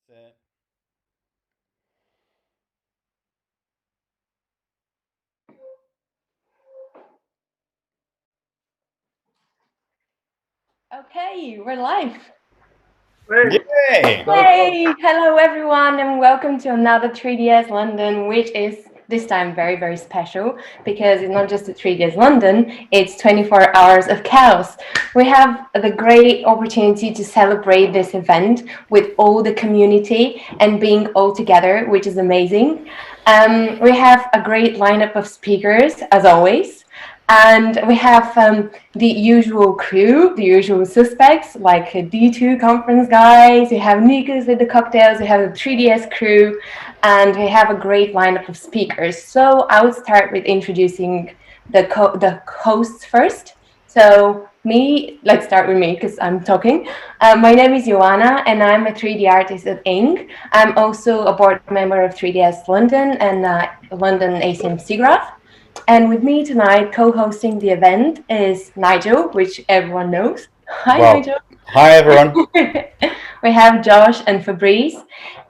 Set. Okay, we're live. Yay! Hey, hello everyone, and welcome to another 3ds London, which is this time very, very special because it's not just a 3ds London, it's 24 hours of chaos. We have the great opportunity to celebrate this event with all the community and being all together, which is amazing. We have a great lineup of speakers, as always. And we have the usual crew, the usual suspects, like D2 conference guys. We have Nikos with the cocktails. We have the 3DS crew, and we have a great lineup of speakers. So I would start with introducing the hosts first. So let's start with me because I'm talking. My name is Ioanna, and I'm a 3D artist at Ing. I'm also a board member of 3ds London and London ACM SIGGRAPH. And with me tonight, co-hosting the event is Nigel, which everyone knows. Hi, Nigel. Hi, everyone. We have Josh and Fabrice,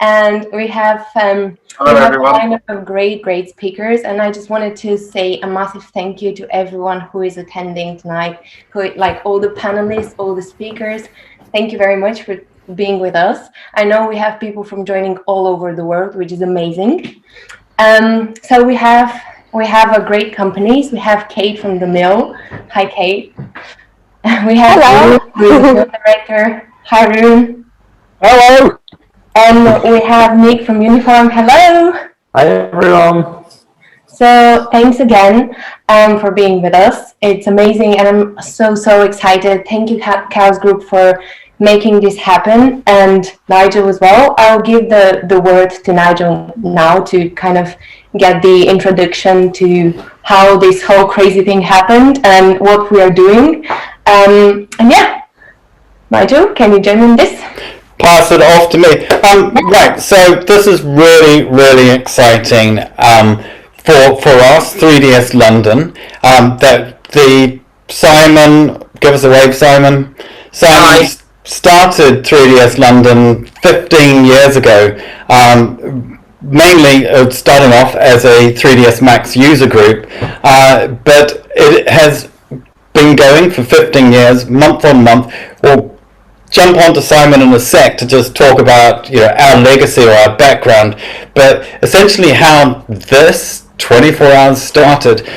and we have a lineup of great speakers. And I just wanted to say a massive thank you to everyone who is attending tonight, like all the panelists, all the speakers. Thank you very much for being with us. I know we have people from joining all over the world, which is amazing. So we have a great companies. We have Kate from the Mill. Hi, Kate. We have Rune, the film director. Hi, Rune. Hello. And we have Nick from Uniform. Hello. Hi, everyone. So thanks again for being with us. It's amazing, and I'm so excited. Thank you, Chaos Group, for making this happen, and Nigel as well. I'll give the word to Nigel now to kind of get the introduction to how this whole crazy thing happened and what we are doing. And yeah, Nigel, can you join in this? Pass it off to me. Right, so this is really exciting for us, 3ds London. That the Simon, give us a wave, Simon. Simon started 3ds London 15 years ago. Mainly starting off as a 3ds Max user group, but it has been going for 15 years, month on month. We'll jump onto Simon in a sec to just talk about our legacy or our background, but essentially how this 24 hours started.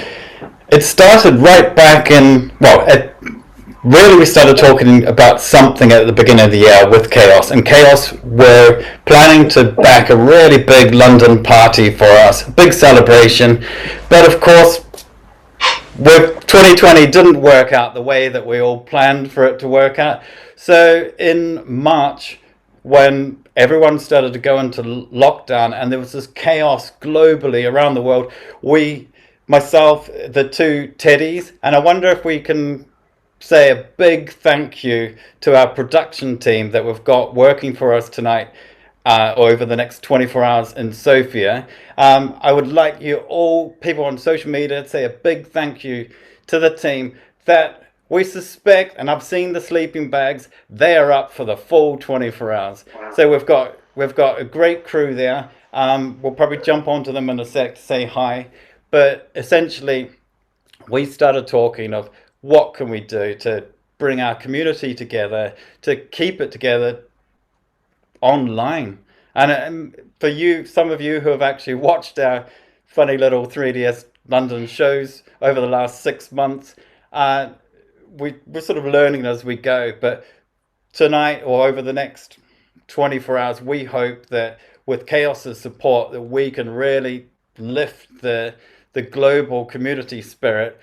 It started right back in, really we started talking about something at the beginning of the year with Chaos, and Chaos were planning to back a really big London party for us, a big celebration, but of course with 2020 didn't work out the way that we all planned for it to work out. So in March, when everyone started to go into lockdown and there was this chaos globally around the world, myself, the two Teddies, and I wonder if we can say a big thank you to our production team that we've got working for us tonight over the next 24 hours in Sofia. I would like you all, people on social media, to say a big thank you to the team that we suspect, and I've seen the sleeping bags, they are up for the full 24 hours. Wow. So we've got a great crew there. We'll probably jump onto them in a sec to say hi. But essentially, we started talking of what can we do to bring our community together, to keep it together online. And for you, some of you who have actually watched our funny little 3ds London shows over the last 6 months, we're sort of learning as we go. But tonight or over the next 24 hours, we hope that with Chaos's support that we can really lift the global community spirit.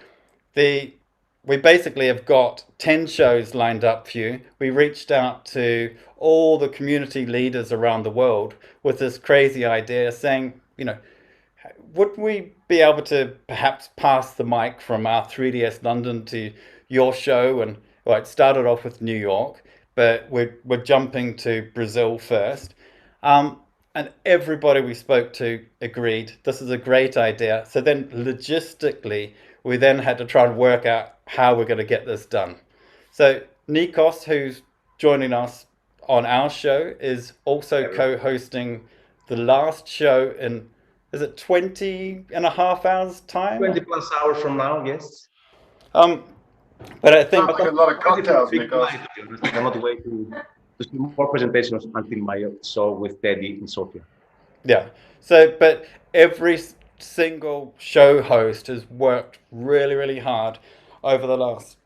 We basically have got 10 shows lined up for you. We reached out to all the community leaders around the world with this crazy idea saying, would we be able to perhaps pass the mic from our 3ds London to your show? And it started off with New York, but we're jumping to Brazil first. And everybody we spoke to agreed this is a great idea. So then logistically, we then had to try and work out how we're going to get this done. So Nikos, who's joining us on our show is also co-hosting the last show in, is it 20 and a half hours time? 20 plus hours from now, yes. But I think Sounds like a lot of cocktails, Big Nikos. night, to be honest. I cannot wait to see more presentations until my show with Teddy in Sofia. yeah. So, but every single show host has worked really, really hard over the last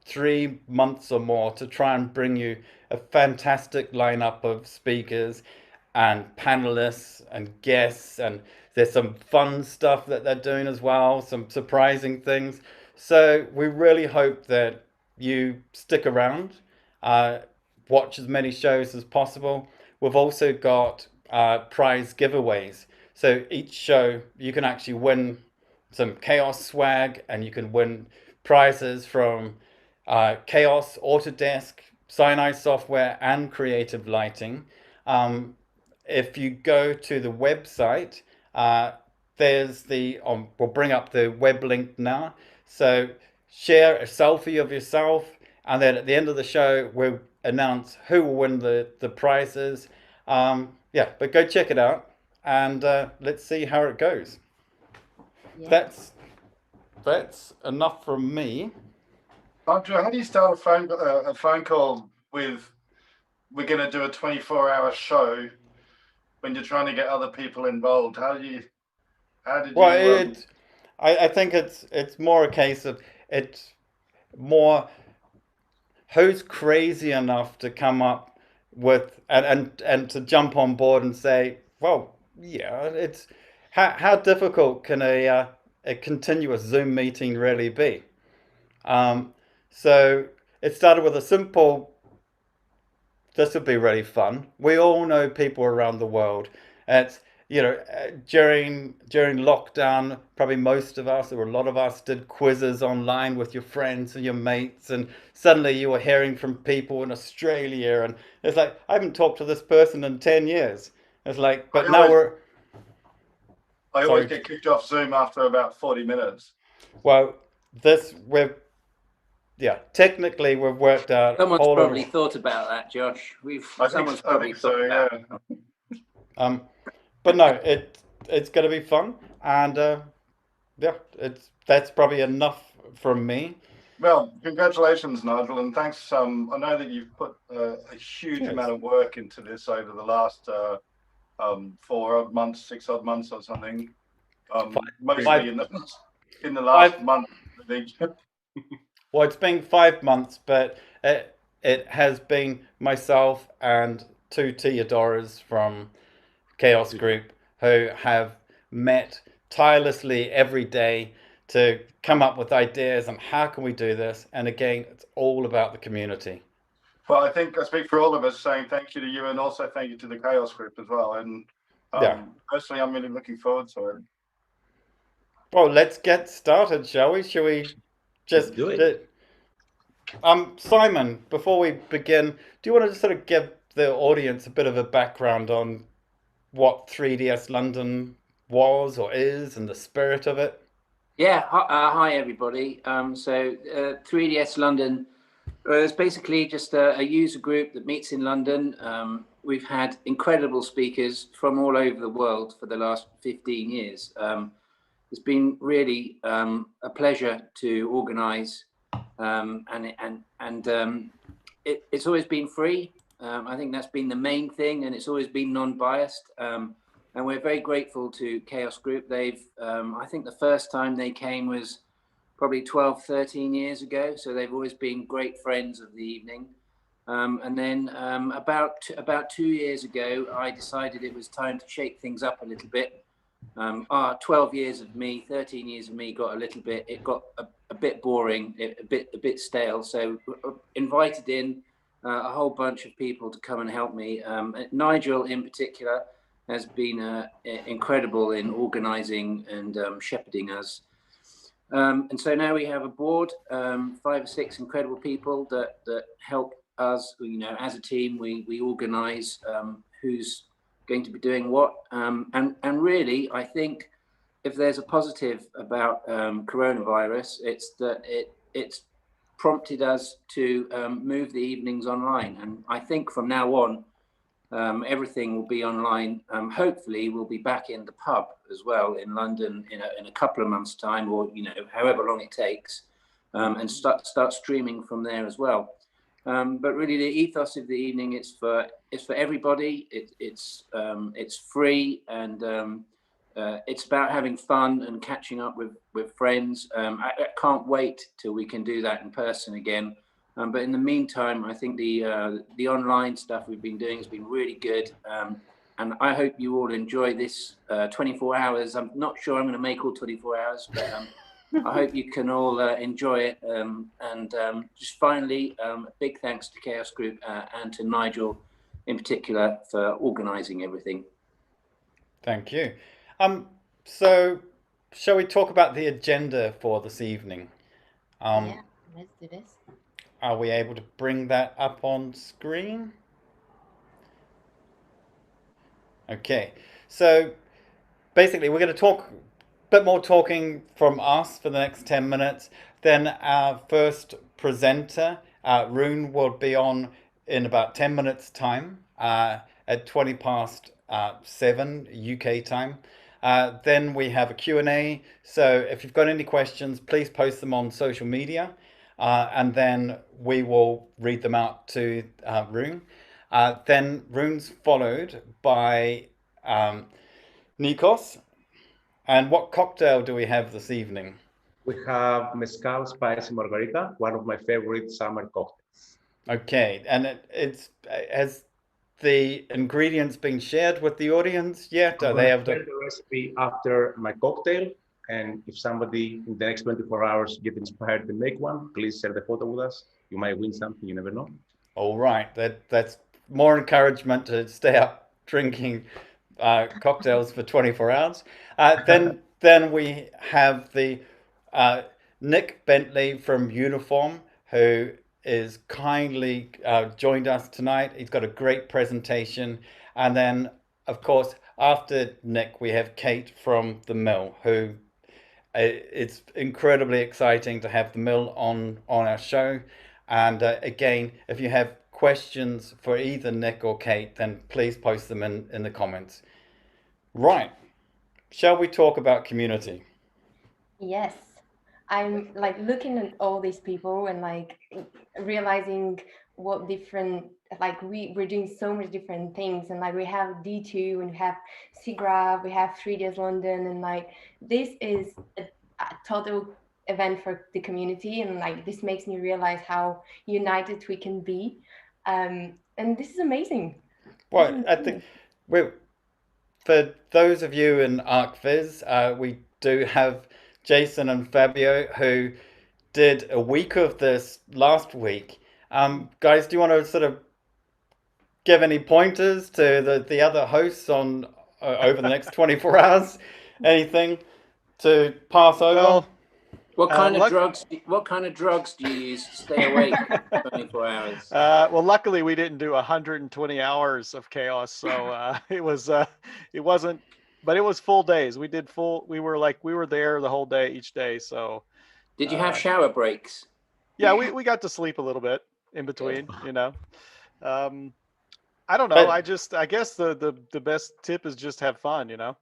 3 months or more to try and bring you a fantastic lineup of speakers and panelists and guests, and there's some fun stuff that they're doing as well, some surprising things. So we really hope that you stick around, watch as many shows as possible. We've also got prize giveaways. So each show you can actually win some Chaos swag, and you can win prizes from Chaos, Autodesk, Sinai Software, and Creative Lighting. If you go to the website, there's we'll bring up the web link now. So share a selfie of yourself, and then at the end of the show, we'll announce who will win the prizes. Yeah, but go check it out, and let's see how it goes. Yeah. That's enough from me. Andrew, how do you start a phone call with, we're going to do a 24-hour show, when you're trying to get other people involved? How did you? Well, I think it's more a case of, it's more who's crazy enough to come up with and to jump on board and say, well, yeah, it's how difficult can a continuous Zoom meeting really be? So it started with a simple, this would be really fun. We all know people around the world. It's, during lockdown, probably most of us, or a lot of us, did quizzes online with your friends and your mates, and suddenly you were hearing from people in Australia, and it's like, I haven't talked to this person in 10 years. It's like, but I always get kicked off Zoom after about 40 minutes. Well, technically we've worked out. Someone's probably thought about that, Josh. Someone's probably thought about it. But no, it's going to be fun, and that's probably enough from me. Well, congratulations, Nigel, and thanks. I know that you've put a huge amount of work into this over the last 4 odd months, 6 odd months or something. Mostly in the last month, I think. Well, it's been 5 months, but it has been myself and 2 Theodoras from Chaos Group who have met tirelessly every day to come up with ideas and how can we do this. And again, it's all about the community. Well, I think I speak for all of us saying thank you to you, and also thank you to the Chaos Group as well. And personally, I'm really looking forward to it. Well, let's get started, shall we? Shall we just do it? Simon, before we begin, do you want to just sort of give the audience a bit of a background on what 3ds London was or is and the spirit of it? Yeah, hi everybody. So 3ds London is basically just a user group that meets in London. We've had incredible speakers from all over the world for the last 15 years. It's been really a pleasure to organise, it's always been free. I think that's been the main thing, and it's always been non-biased. And we're very grateful to Chaos Group. They've, I think the first time they came was probably 12, 13 years ago. So they've always been great friends of the evening. And then about 2 years ago, I decided it was time to shake things up a little bit. 12 years of me, 13 years of me got it got a bit boring, a bit stale. So invited in a whole bunch of people to come and help me. Nigel in particular has been incredible in organising and shepherding us. And so now we have a board, 5 or 6 incredible people that help us, as a team. We organise who's going to be doing what. And really, I think if there's a positive about coronavirus, it's that it's prompted us to move the evenings online. And I think from now on, everything will be online. Hopefully, we'll be back in the pub as well in London in a couple of months' time, or however long it takes, and start streaming from there as well. But really, the ethos of the evening is for everybody. It's free, and it's about having fun and catching up with friends. I can't wait till we can do that in person again. But in the meantime, I think the online stuff we've been doing has been really good. And I hope you all enjoy this 24 hours. I'm not sure I'm going to make all 24 hours, but I hope you can all enjoy it. And just finally, a big thanks to Chaos Group and to Nigel in particular for organising everything. Thank you. So shall we talk about the agenda for this evening? Yeah, let's do this. Are we able to bring that up on screen? Okay, so basically we're going to talk a bit more talking from us for the next 10 minutes. Then our first presenter, Rune, will be on in about 10 minutes time at 20 past 7 UK time. Then we have a Q&A. So if you've got any questions, please post them on social media. And then we will read them out to Rune. Then Rune's followed by Nikos. And what cocktail do we have this evening? We have Mezcal Spicy Margarita, one of my favorite summer cocktails. Okay, and has the ingredients been shared with the audience yet? Are they able to... share the recipe after my cocktail? And if somebody in the next 24 hours get inspired to make one, please share the photo with us. You might win something, you never know. All right, that's more encouragement to stay up drinking cocktails for 24 hours. Then we have the Nick Bentley from Uniform, who is kindly joined us tonight. He's got a great presentation. And then, of course, after Nick, we have Kate from The Mill, who... it's incredibly exciting to have The Mill on our show. And again, if you have questions for either Nick or Kate, then please post them in the comments. Right. Shall we talk about community? Yes. I'm like looking at all these people and like realizing what different, like we're doing so much different things, and like we have D2 and we have SIGGRAPH, we have 3ds London, and like this is a total event for the community, and like this makes me realize how united we can be, and this is amazing. Well, I think for those of you in Archviz, we do have Jason and Fabio who did a week of this last week. Guys, do you want to sort of give any pointers to the other hosts on over the next 24 hours? Anything to pass over? Well, What kind of drugs do you use to stay awake for 24 hours? well, luckily we didn't do 120 hours of chaos, so it wasn't, but it was full days. We were there the whole day, each day. So Did you have shower breaks? yeah, we got to sleep a little bit in between, you know. I don't know. I guess the best tip is just have fun, you know.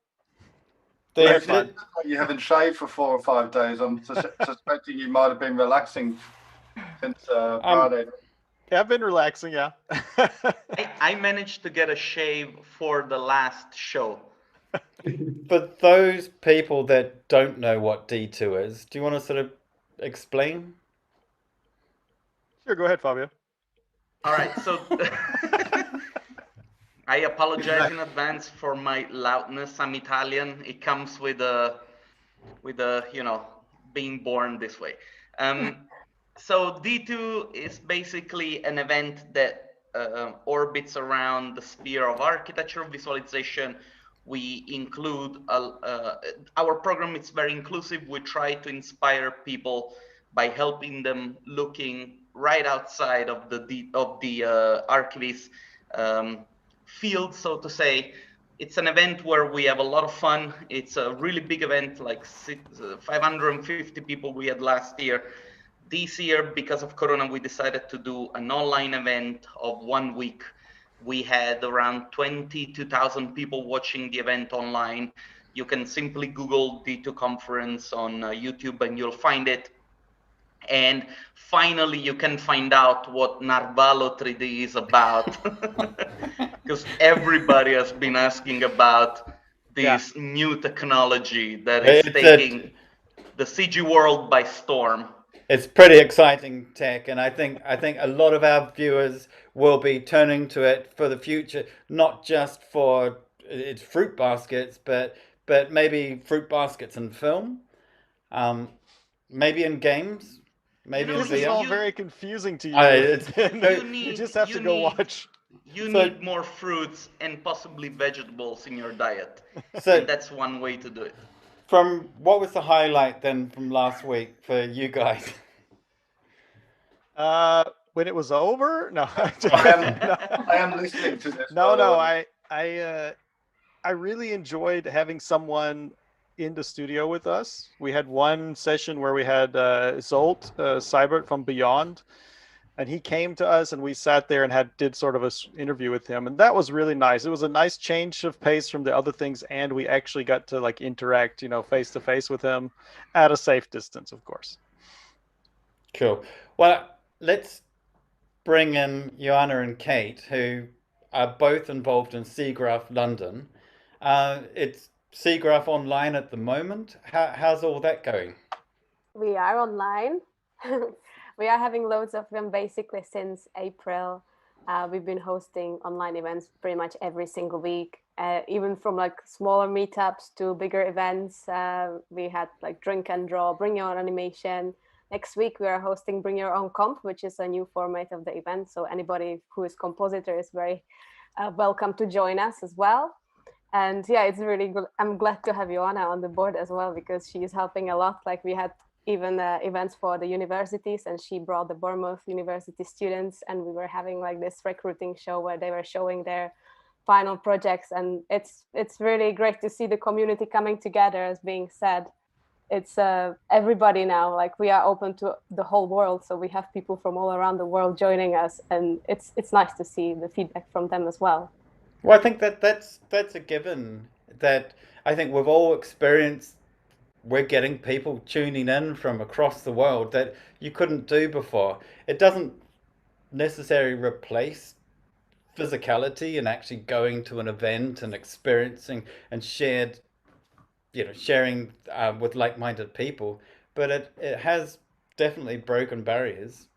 You haven't shaved for 4 or 5 days. I'm suspecting you might have been relaxing since Friday. Yeah, I've been relaxing, yeah. I managed to get a shave for the last show. For those people that don't know what D2 is, do you want to sort of explain? Sure, go ahead, Fabio. All right, so I apologize in advance for my loudness. I'm Italian. It comes with a being born this way. So D2 is basically an event that orbits around the sphere of architecture visualization. We include our program. It's very inclusive. We try to inspire people by helping them looking right outside of the Archviz field, so to say. It's an event where we have a lot of fun. It's a really big event, like 550 people we had last year. this year, because of Corona, we decided to do an online event of 1 week. We had around 22,000 people watching the event online. You can simply Google D2 conference on YouTube and you'll find it. And finally, you can find out what Narvalo 3D is about, because everybody has been asking about this new technology that is taking the CG world by storm. It's pretty exciting tech, and I think a lot of our viewers will be turning to it for the future, not just for its fruit baskets, but maybe fruit baskets in film, maybe in games, maybe in This VR. is all very confusing to you. You just have to go watch. You need more fruits and possibly vegetables in your diet. So and that's one way to do it. From what was the highlight then from last week for you guys? When it was over? No. I am listening to this. No, I really enjoyed having someone in the studio with us. We had one session where we had Zolt Seibert from Beyond, and he came to us and we sat there and did sort of an interview with him, and that was really nice. It was a nice change of pace from the other things, and we actually got to like interact, face to face with him at a safe distance, of course. Cool. Well, let's bring in Ioanna and Kate, who are both involved in SIGGRAPH London. It's SIGGRAPH online at the moment. How's all that going? We are online. We are having loads of them basically since April. We've been hosting online events pretty much every single week, even from like smaller meetups to bigger events. We had like Drink and Draw, Bring Your Own Animation. Next week, we are hosting Bring Your Own Comp, which is a new format of the event. So anybody who is compositor is very welcome to join us as well. And yeah, it's really good. I'm glad to have Ioanna on the board as well, because she is helping a lot. Like we had even events for the universities, and she brought the Bournemouth University students, and we were having like this recruiting show where they were showing their final projects. And it's really great to see the community coming together. As being said, it's everybody now, like we are open to the whole world, so we have people from all around the world joining us, and it's nice to see the feedback from them as well. Well, I think that's a given, that I think we've all experienced. We're getting people tuning in from across the world that you couldn't do before. It doesn't necessarily replace physicality and actually going to an event and experiencing and sharing with like-minded people, but it has definitely broken barriers.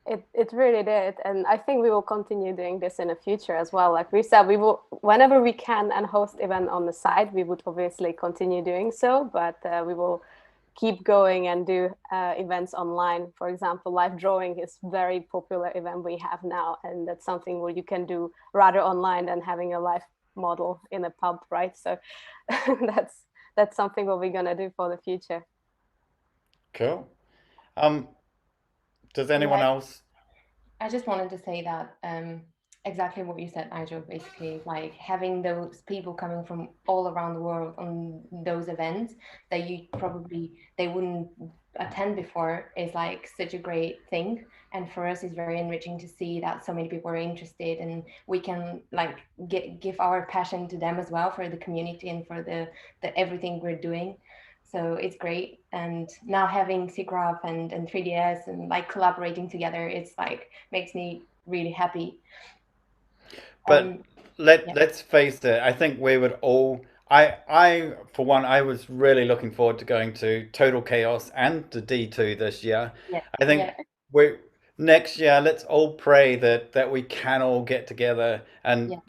It really did, and I think we will continue doing this in the future as well. Like we said, we will, whenever we can and host event on the side, we would obviously continue doing so, but we will keep going and do events online. For example, live drawing is very popular event we have now, and that's something where you can do rather online than having a live model in a pub, right? So that's something what we're gonna do for the future. Cool. Does anyone else? I just wanted to say that exactly what you said, Nigel. Basically, like having those people coming from all around the world on those events that they wouldn't attend before is like such a great thing. And for us, it's very enriching to see that so many people are interested, and we can like give our passion to them as well, for the community and for the everything we're doing. So it's great. And now having SIGGRAPH and 3ds and like collaborating together, it's like makes me really happy. But let's face it, I think we would all, I for one, I was really looking forward to going to Total Chaos and to D2 this year. Yeah. I think next year, let's all pray that we can all get together and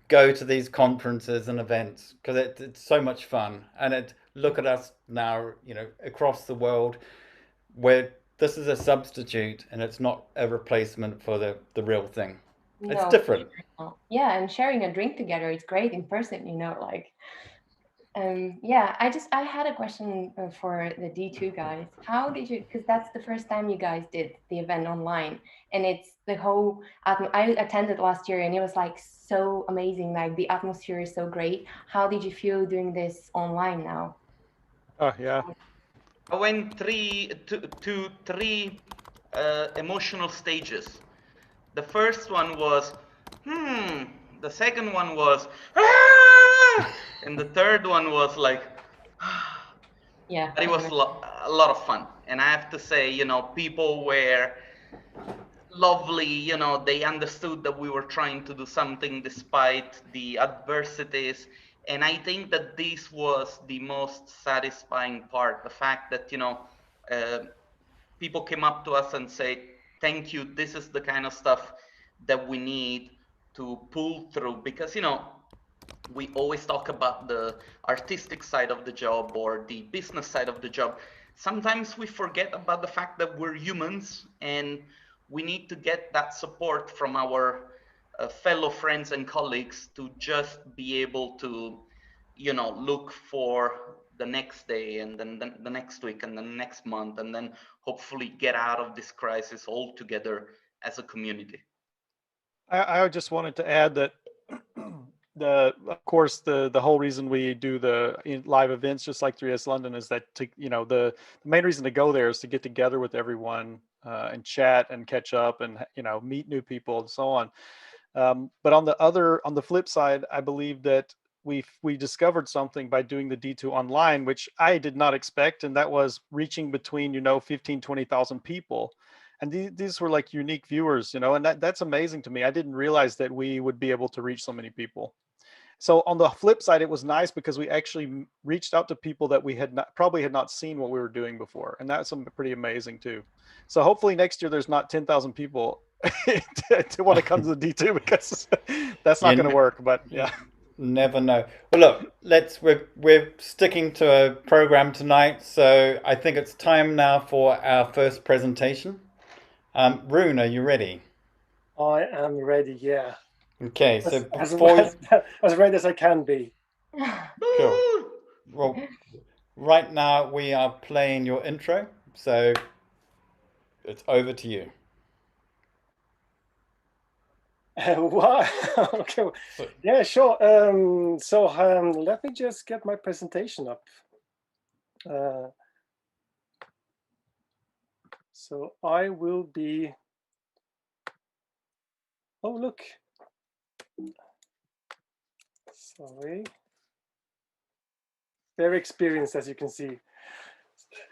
go to these conferences and events, because it's so much fun. And look at us now, across the world, where this is a substitute and it's not a replacement for the real thing. No, it's different. Yeah, and sharing a drink together, it's great in person, like. I had a question for the D2 guys. How did you, because that's the first time you guys did the event online, and it's the whole, I attended last year and it was like so amazing, like the atmosphere is so great. How did you feel doing this online now? Oh yeah, I went to three emotional stages. The first one was, the second one was, ah! And the third one was like, Yeah. but it was a lot of fun. And I have to say, you know, people were lovely, you know, they understood that we were trying to do something despite the adversities. And I think that this was the most satisfying part, the fact that, you know, people came up to us and said, thank you, this is the kind of stuff that we need to pull through. Because, you know, we always talk about the artistic side of the job or the business side of the job. Sometimes we forget about the fact that we're humans and we need to get that support from our fellow friends and colleagues to just be able to, you know, look for the next day and then the next week and then the next month, and then hopefully get out of this crisis all together as a community. I just wanted to add that of course the whole reason we do the live events just like 3ds London is that the main reason to go there is to get together with everyone and chat and catch up and meet new people and so on. But on the flip side, I believe that we discovered something by doing the D2 online, which I did not expect, and that was reaching between 15,000-20,000 people. And these were like unique viewers, and that's amazing to me. I didn't realize that we would be able to reach so many people. So on the flip side, it was nice because we actually reached out to people that we probably had not seen what we were doing before. And that's pretty amazing too. So hopefully next year, there's not 10,000 people to want to come to the D2 because that's not going to work, but yeah. Never know. Well, look, we're sticking to a program tonight. So I think it's time now for our first presentation. Rune, are you ready? I am ready, yeah. Okay, so as ready as I can be. Cool. Well, right now we are playing your intro, so it's over to you. Wow. Okay. Yeah, sure. Let me just get my presentation up. So I will be. Oh, look. Sorry. Very experienced, as you can see.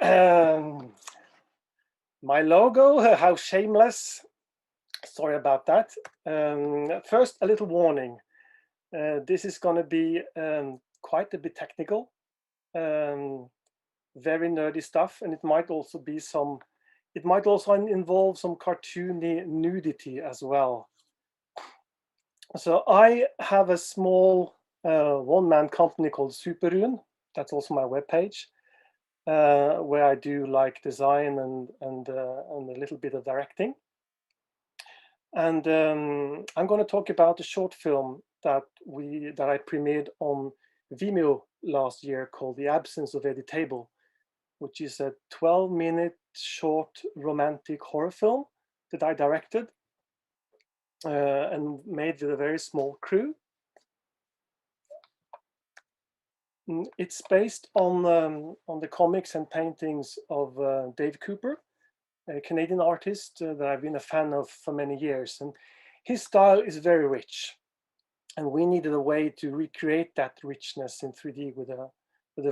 My logo, how shameless. Sorry about that. First, a little warning. This is going to be quite a bit technical, very nerdy stuff, and it might also involve some cartoony nudity as well. So I have a small one-man company called Rune. That's also my webpage, where I do like design and a little bit of directing. And I'm going to talk about a short film that I premiered on Vimeo last year called The Absence of Eddie Table, which is a 12-minute short romantic horror film that I directed and made with a very small crew. It's based on the comics and paintings of Dave Cooper, a Canadian artist that I've been a fan of for many years. And his style is very rich. And we needed a way to recreate that richness in 3D with a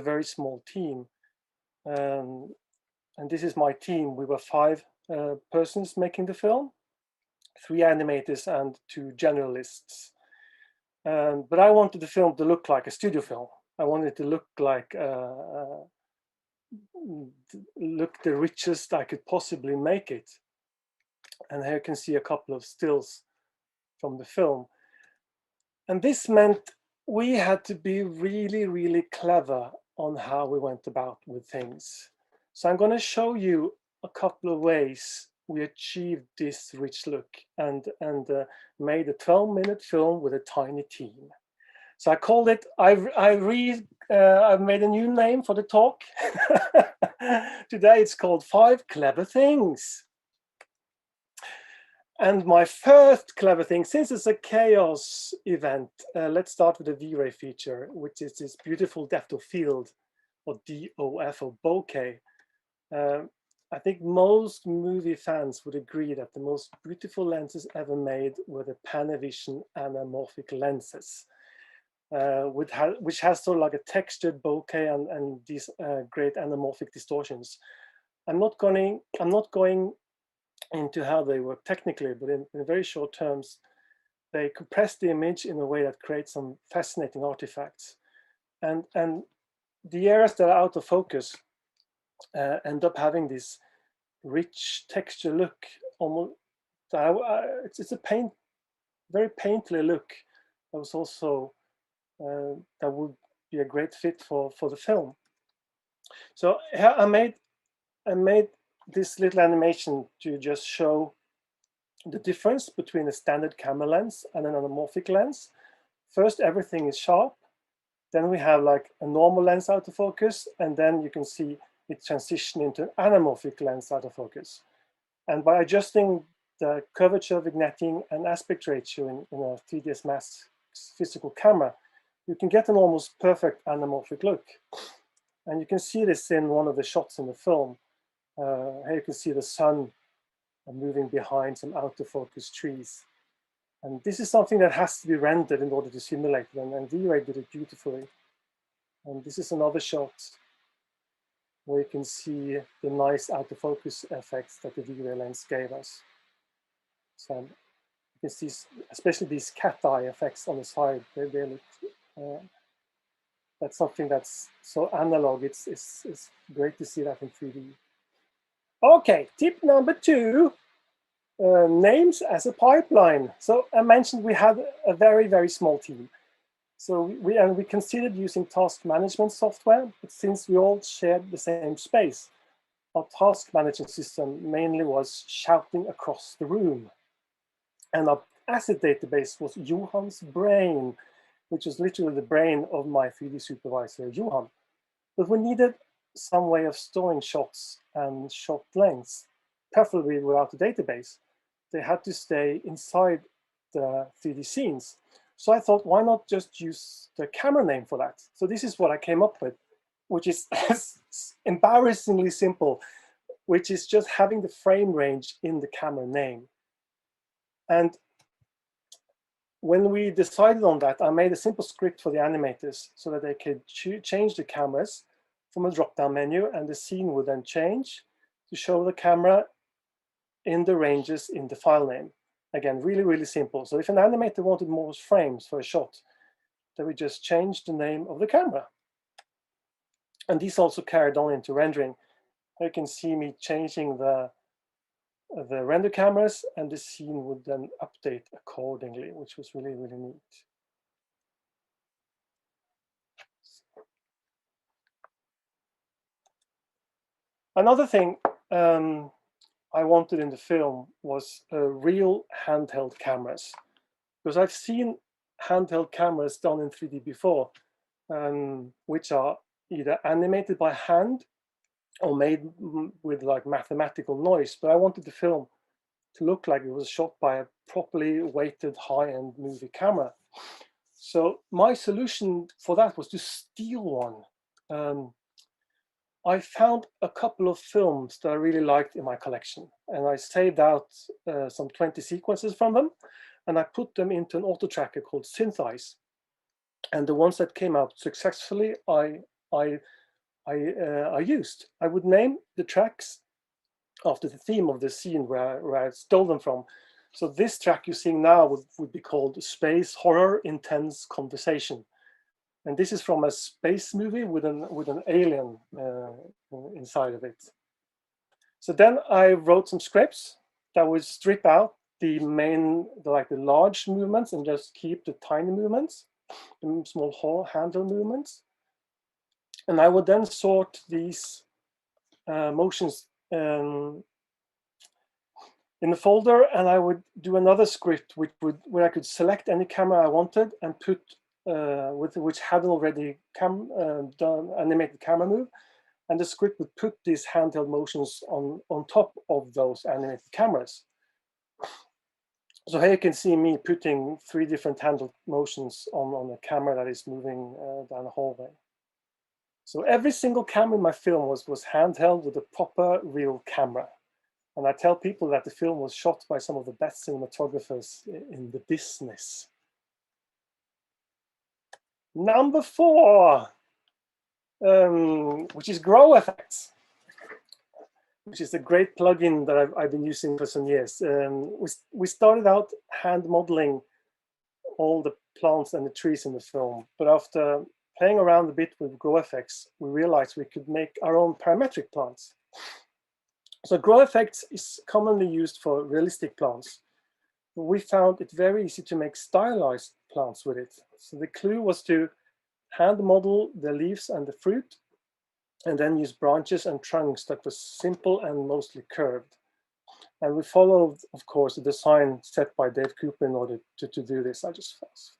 very small team. And this is my team. We were 5 persons making the film, 3 animators and 2 generalists. But I wanted the film to look like a studio film. I wanted it to look like the richest I could possibly make it. And here you can see a couple of stills from the film. And this meant we had to be really, really clever on how we went about with things. So I'm going to show you a couple of ways we achieved this rich look and made a 12-minute film with a tiny team. So I called it, I've made a new name for the talk. Today it's called 5 Clever Things. And my first clever thing, since it's a chaos event, let's start with the V-Ray feature, which is this beautiful depth of field, or DOF, or bokeh, I think most movie fans would agree that the most beautiful lenses ever made were the Panavision anamorphic lenses, which has sort of like a textured bokeh and these great anamorphic distortions. I'm not going into how they work technically, but in very short terms, they compress the image in a way that creates some fascinating artifacts. And the areas that are out of focus end up having this rich texture look. Almost, it's a very painterly look. That was also that would be a great fit for the film. So I made this little animation to just show the difference between a standard camera lens and an anamorphic lens. First, everything is sharp. Then we have like a normal lens out of focus, and then you can see it transition into an anamorphic lens out of focus. And by adjusting the curvature, vignetting, and aspect ratio in a 3ds Max physical camera, you can get an almost perfect anamorphic look. And you can see this in one of the shots in the film. Here you can see the sun moving behind some out of focus trees. And this is something that has to be rendered in order to simulate them, and V-Ray did it beautifully. And this is another shot where you can see the nice out of focus effects that the V-Ray lens gave us. So you can see, especially these cat eye effects on the side, they look, that's something that's so analog. It's great to see that in 3D. Okay, tip number 2. Names as a pipeline. So I mentioned we had a very, very small team. So we considered using task management software, but since we all shared the same space, our task management system mainly was shouting across the room. And our asset database was Johan's brain, which was literally the brain of my 3D supervisor, Johan. But we needed some way of storing shots and shot lengths, preferably without a database. They had to stay inside the 3D scenes. So I thought, why not just use the camera name for that? So this is what I came up with, which is embarrassingly simple, which is just having the frame range in the camera name. And when we decided on that, I made a simple script for the animators so that they could change the cameras from a drop-down menu, and the scene would then change to show the camera in the ranges in the file name. Again, really, really simple. So if an animator wanted more frames for a shot, they would just change the name of the camera. And this also carried on into rendering. You can see me changing the render cameras, and the scene would then update accordingly, which was really, really neat. Another thing I wanted in the film was real handheld cameras, because I've seen handheld cameras done in 3D before, which are either animated by hand or made with like mathematical noise. But I wanted the film to look like it was shot by a properly weighted high-end movie camera. So my solution for that was to steal one. I found a couple of films that I really liked in my collection, and I saved out some 20 sequences from them, and I put them into an auto tracker called Synthesize. And the ones that came out successfully, I used. I would name the tracks after the theme of the scene where I stole them from. So this track you're seeing now would be called Space Horror Intense Conversation. And this is from a space movie with an alien inside of it. So then I wrote some scripts that would strip out the large movements and just keep the tiny movements, the small handle movements. And I would then sort these motions in the folder, and I would do another script where I could select any camera I wanted and put which had already done animated camera move, and the script would put these handheld motions on top of those animated cameras. So here you can see me putting 3 different handheld motions on a camera that is moving down the hallway. So every single camera in my film was handheld with a proper real camera. And I tell people that the film was shot by some of the best cinematographers in the business. Number 4, which is Grow Effects, which is a great plugin that I've been using for some years. We started out hand modeling all the plants and the trees in the film, but after playing around a bit with Grow Effects, we realized we could make our own parametric plants. So Grow Effects is commonly used for realistic plants. We found it very easy to make stylized plants with it. So the clue was to hand model the leaves and the fruit, and then use branches and trunks that were simple and mostly curved. And we followed, of course, the design set by Dave Cooper in order to do this. I just fast.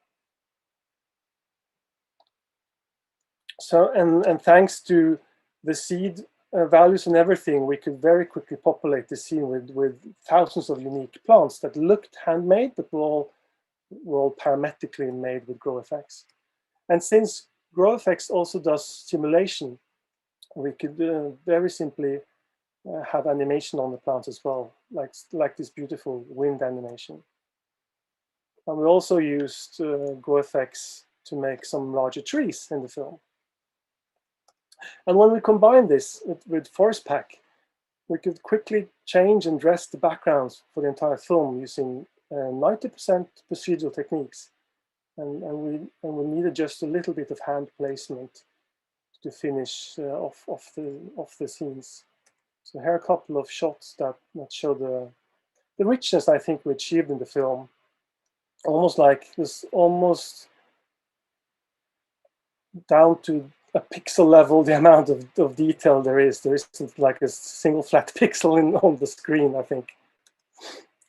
So, and thanks to the seed values and everything, we could very quickly populate the scene with thousands of unique plants that looked handmade, but were all parametrically made with Grow Effects. And since Grow Effects also does simulation, we could very simply have animation on the plants as well, like this beautiful wind animation. And we also used Grow Effects to make some larger trees in the film. And when we combined this with Forest Pack, we could quickly change and dress the backgrounds for the entire film using 90% procedural techniques. And we needed just a little bit of hand placement to finish off the scenes. So here are a couple of shots that show the richness I think we achieved in the film. Almost like this, almost down to a pixel level, the amount of detail there is. There isn't like a single flat pixel on the screen, I think.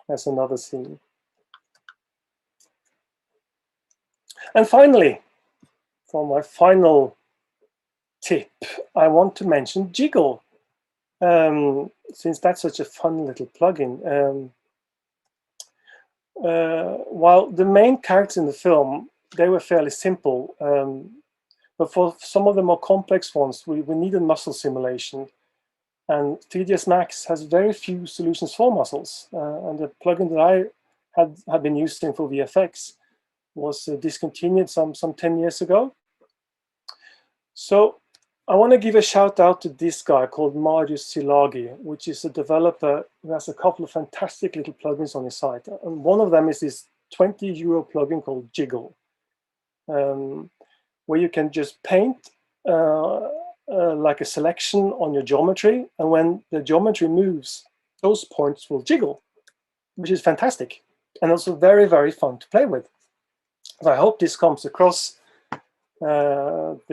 That's another scene. And finally, for my final tip, I want to mention Jiggle, since that's such a fun little plugin. While the main characters in the film, they were fairly simple, but for some of the more complex ones, we needed muscle simulation. And 3ds Max has very few solutions for muscles. And the plugin that I had been using for VFX was discontinued some 10 years ago. So I want to give a shout out to this guy called Marius Silagi, which is a developer who has a couple of fantastic little plugins on his site. And one of them is this 20 euro plugin called Jiggle, where you can just paint like a selection on your geometry. And when the geometry moves, those points will jiggle, which is fantastic. And also very, very fun to play with. So I hope this comes across the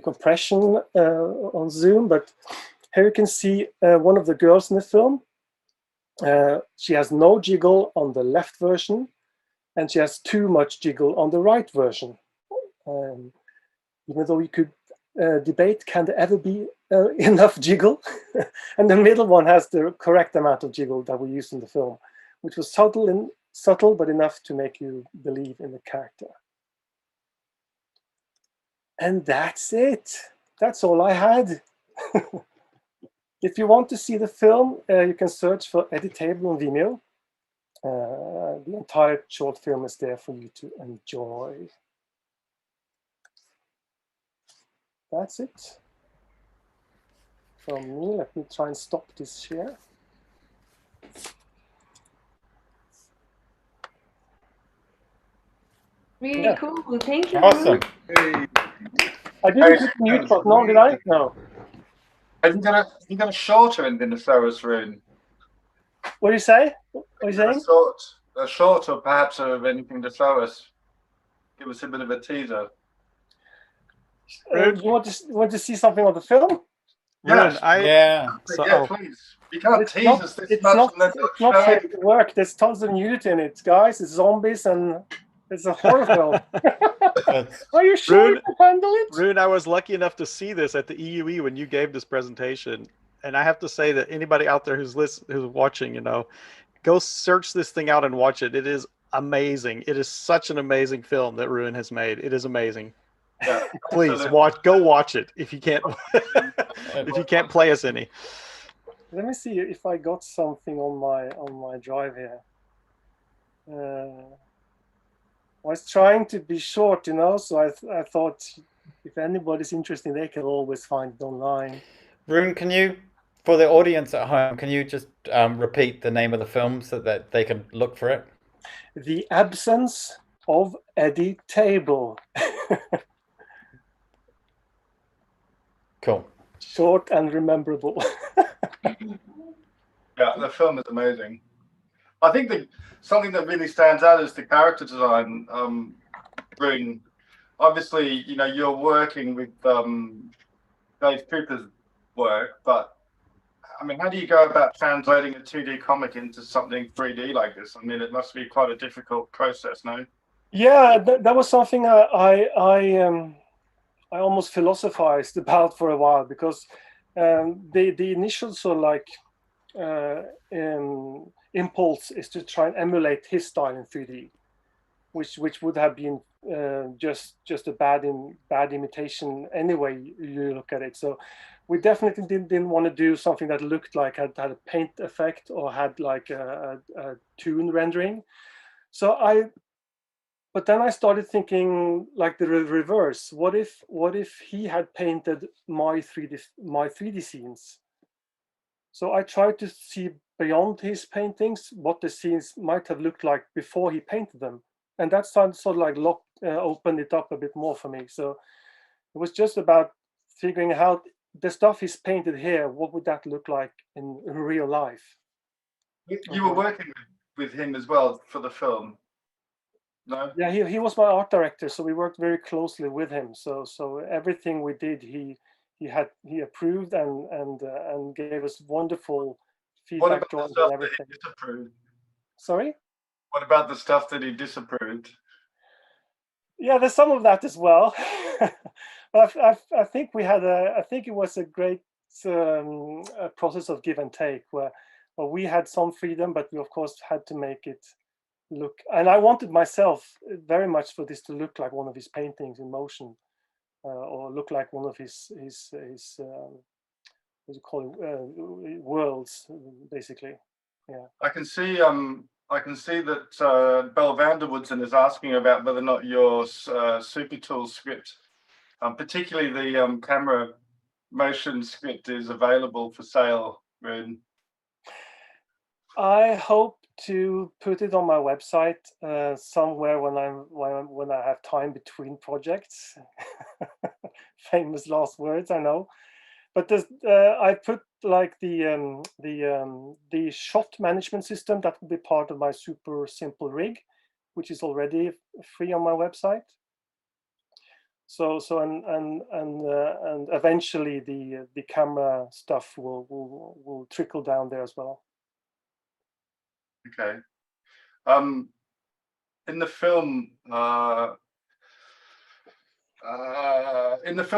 compression on Zoom, but here you can see one of the girls in the film. She has no jiggle on the left version, and she has too much jiggle on the right version. Even though you could debate, can there ever be enough jiggle? And the middle one has the correct amount of jiggle that we used in the film, which was subtle but enough to make you believe in the character. And that's it. That's all I had. If you want to see the film, you can search for Editable on Vimeo. The entire short film is there for you to enjoy. That's it from me. Let me try and stop this share. Really cool. Thank you. Awesome. I didn't hit mute button, no, did I? No. Have you got a shorter in the Soros Rune? What do you say? What are you saying? A shorter, perhaps, of anything to show us. Give us a bit of a teaser. You want to see something of the film? Yes. Yeah. Yeah, please. You can't tease us this much. It's not safe to work. There's tons of nudity in it, guys. It's zombies and it's a horror film. Are you sure you can handle it? Rune, I was lucky enough to see this at the EUE when you gave this presentation. And I have to say that anybody out there who's watching, you know, go search this thing out and watch it. It is amazing. It is such an amazing film that Rune has made. It is amazing. Yeah. Please go watch it if you can't if you can't play us any. Let me see if I got something on my drive here. I was trying to be short, you know, so I thought if anybody's interested, they can always find it online. Rune, can you, for the audience at home, can you just repeat the name of the film so that they can look for it? The Absence of Eddie Table. Cool. Short and rememberable. Yeah, the film is amazing. I think something that really stands out is the character design. Rune, obviously, you know, you're working with Dave Cooper's work, but I mean, how do you go about translating a 2D comic into something 3D like this? I mean, it must be quite a difficult process, no? Yeah, that was something I almost philosophized about for a while, because the initial sort of like impulse is to try and emulate his style in 3D, which would have been just a bad imitation anyway you look at it. So we definitely didn't want to do something that looked like had a paint effect or had like a toon rendering. But then I started thinking like the reverse. What if he had painted my 3D scenes? So I tried to see beyond his paintings what the scenes might have looked like before he painted them, and that sort of like opened it up a bit more for me. So it was just about figuring out the stuff he's painted here. What would that look like in real life? You were working with him as well for the film. No? Yeah, he was my art director, so we worked very closely with him. So everything we did, he approved and gave us wonderful feedback drawings and everything. Disapproved? Sorry? What about the stuff that he disapproved? Yeah, there's some of that as well. But I think I think it was a great a process of give and take, where we had some freedom, but we of course had to make it look, and I wanted myself very much for this to look like one of his paintings in motion, or look like one of his what do you call it, worlds, basically. Yeah. I can see that Belle Vanderwoodson is asking about whether or not your Super Tool script, particularly the camera motion script, is available for sale. Rune. I hope to put it on my website somewhere when I have time between projects. Famous last words, I know. But I put like the shot management system that will be part of my super simple rig, which is already free on my website. So and eventually the camera stuff will trickle down there as well. Okay. In the film,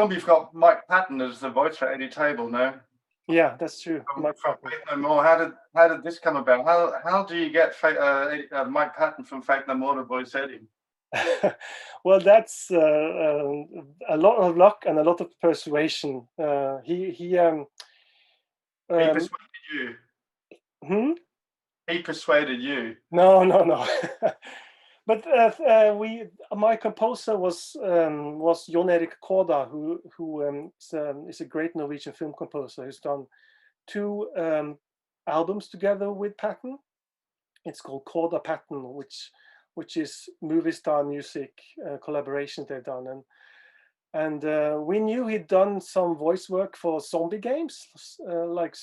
you've got Mike Patton as the voice for Eddie Table, no? Yeah, that's true. From Faith No More. How did this come about? How do you get Mike Patton from Faith No More to voice Eddie? Well, that's a lot of luck and a lot of persuasion. He persuaded you. Hmm? He persuaded you. No. But my composer was Jon Erik Korda, who is a great Norwegian film composer. He's done 2 albums together with Patton. It's called Korda Patton, which is movie star music collaborations they've done, and we knew he'd done some voice work for zombie games, like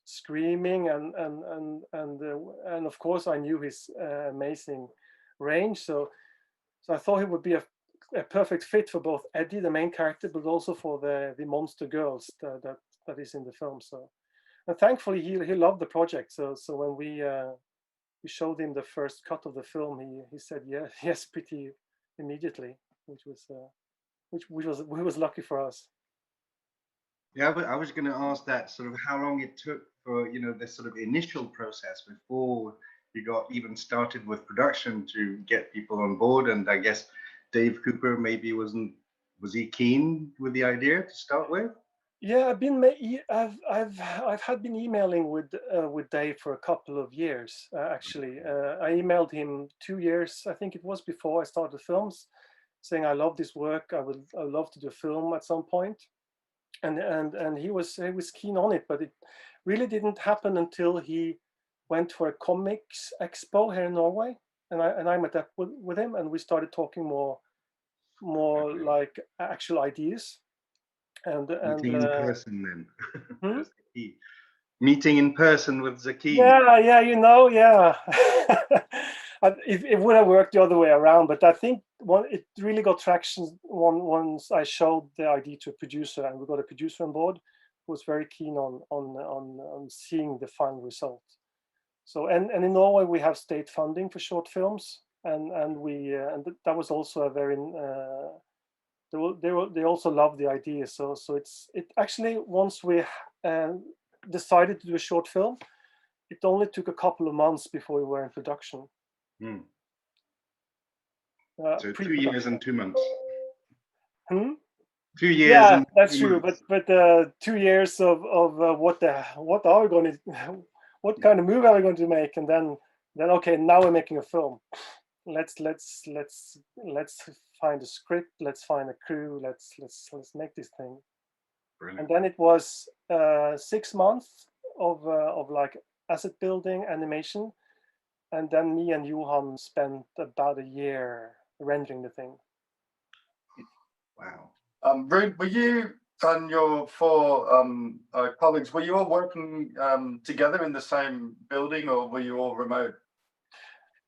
Screaming, and of course I knew his amazing range. So I thought he would be a perfect fit for both Eddie, the main character, but also for the monster girls that is in the film. So, and thankfully he loved the project. So when we showed him the first cut of the film, he said yes pretty immediately, which was lucky for us. Yeah, I was going to ask that, sort of how long it took for, you know, this sort of initial process before you got even started with production to get people on board. And I guess Dave Cooper maybe was he keen with the idea to start with? Yeah, I've been been emailing with Dave for a couple of years actually. I emailed him 2 years, I think it was, before I started films, saying I love this work. I would love to do a film at some point, and he was keen on it, but it really didn't happen until he went for a comics expo here in Norway, and I met up with him, and we started talking more like actual ideas. Meeting in person then. That's the key. Meeting in person with Zaki. Yeah, you know, yeah. It would have worked the other way around, but I think it really got traction once I showed the idea to a producer, and we got a producer on board who was very keen on seeing the final result. So and in Norway we have state funding for short films, and that was also a very they also love the idea. So it actually, once we decided to do a short film, it only took a couple of months before we were in production. So 2 years and 2 months. 2 years. Yeah, and that's 2 true. months. But 2 years of what are we going to, what kind of movie are we going to make, and then okay, now we're making a film. Let's find a script. Let's find a crew. Let's make this thing. Brilliant. And then it was 6 months of like asset building, animation, and then me and Johan spent about a year rendering the thing. Wow. Rune, were you and your 4 colleagues, were you all working together in the same building, or were you all remote?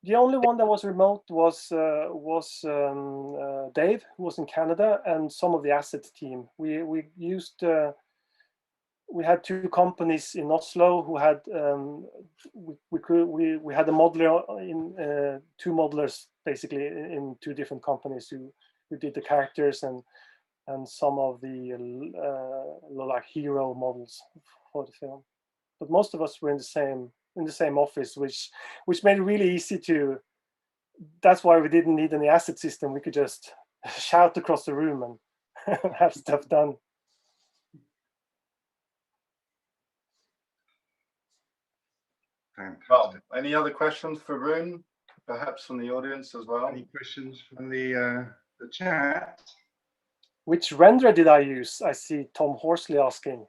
The only one that was remote was Dave, who was in Canada, and some of the assets team. We used we had 2 companies in Oslo who had we had a modeler in 2 modelers basically in 2 different companies who did the characters and some of the like hero models for the film. But most of us were in the same office, which made it really easy to. That's why we didn't need any asset system. We could just shout across the room and have stuff done. Fantastic. Well, any other questions for Rune, perhaps from the audience as well? Any questions from the chat? Which renderer did I use? I see Tom Horsley asking.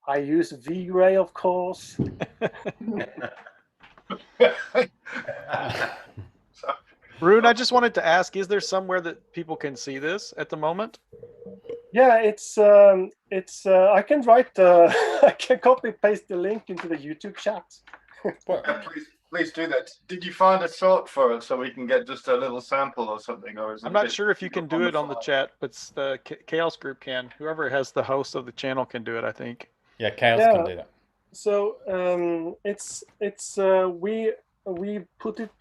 I use V-Ray, of course. Rune, I just wanted to ask, is there somewhere that people can see this at the moment? Yeah, it's I can write I can copy paste the link into the YouTube chat. Yeah, please do that. Did you find a short for it so we can get just a little sample or something? Or is it I'm not sure if you can do it on the chat, but the Chaos group can. Whoever has the host of the channel can do it, I think. Yeah, Chaos can do that. So we put it.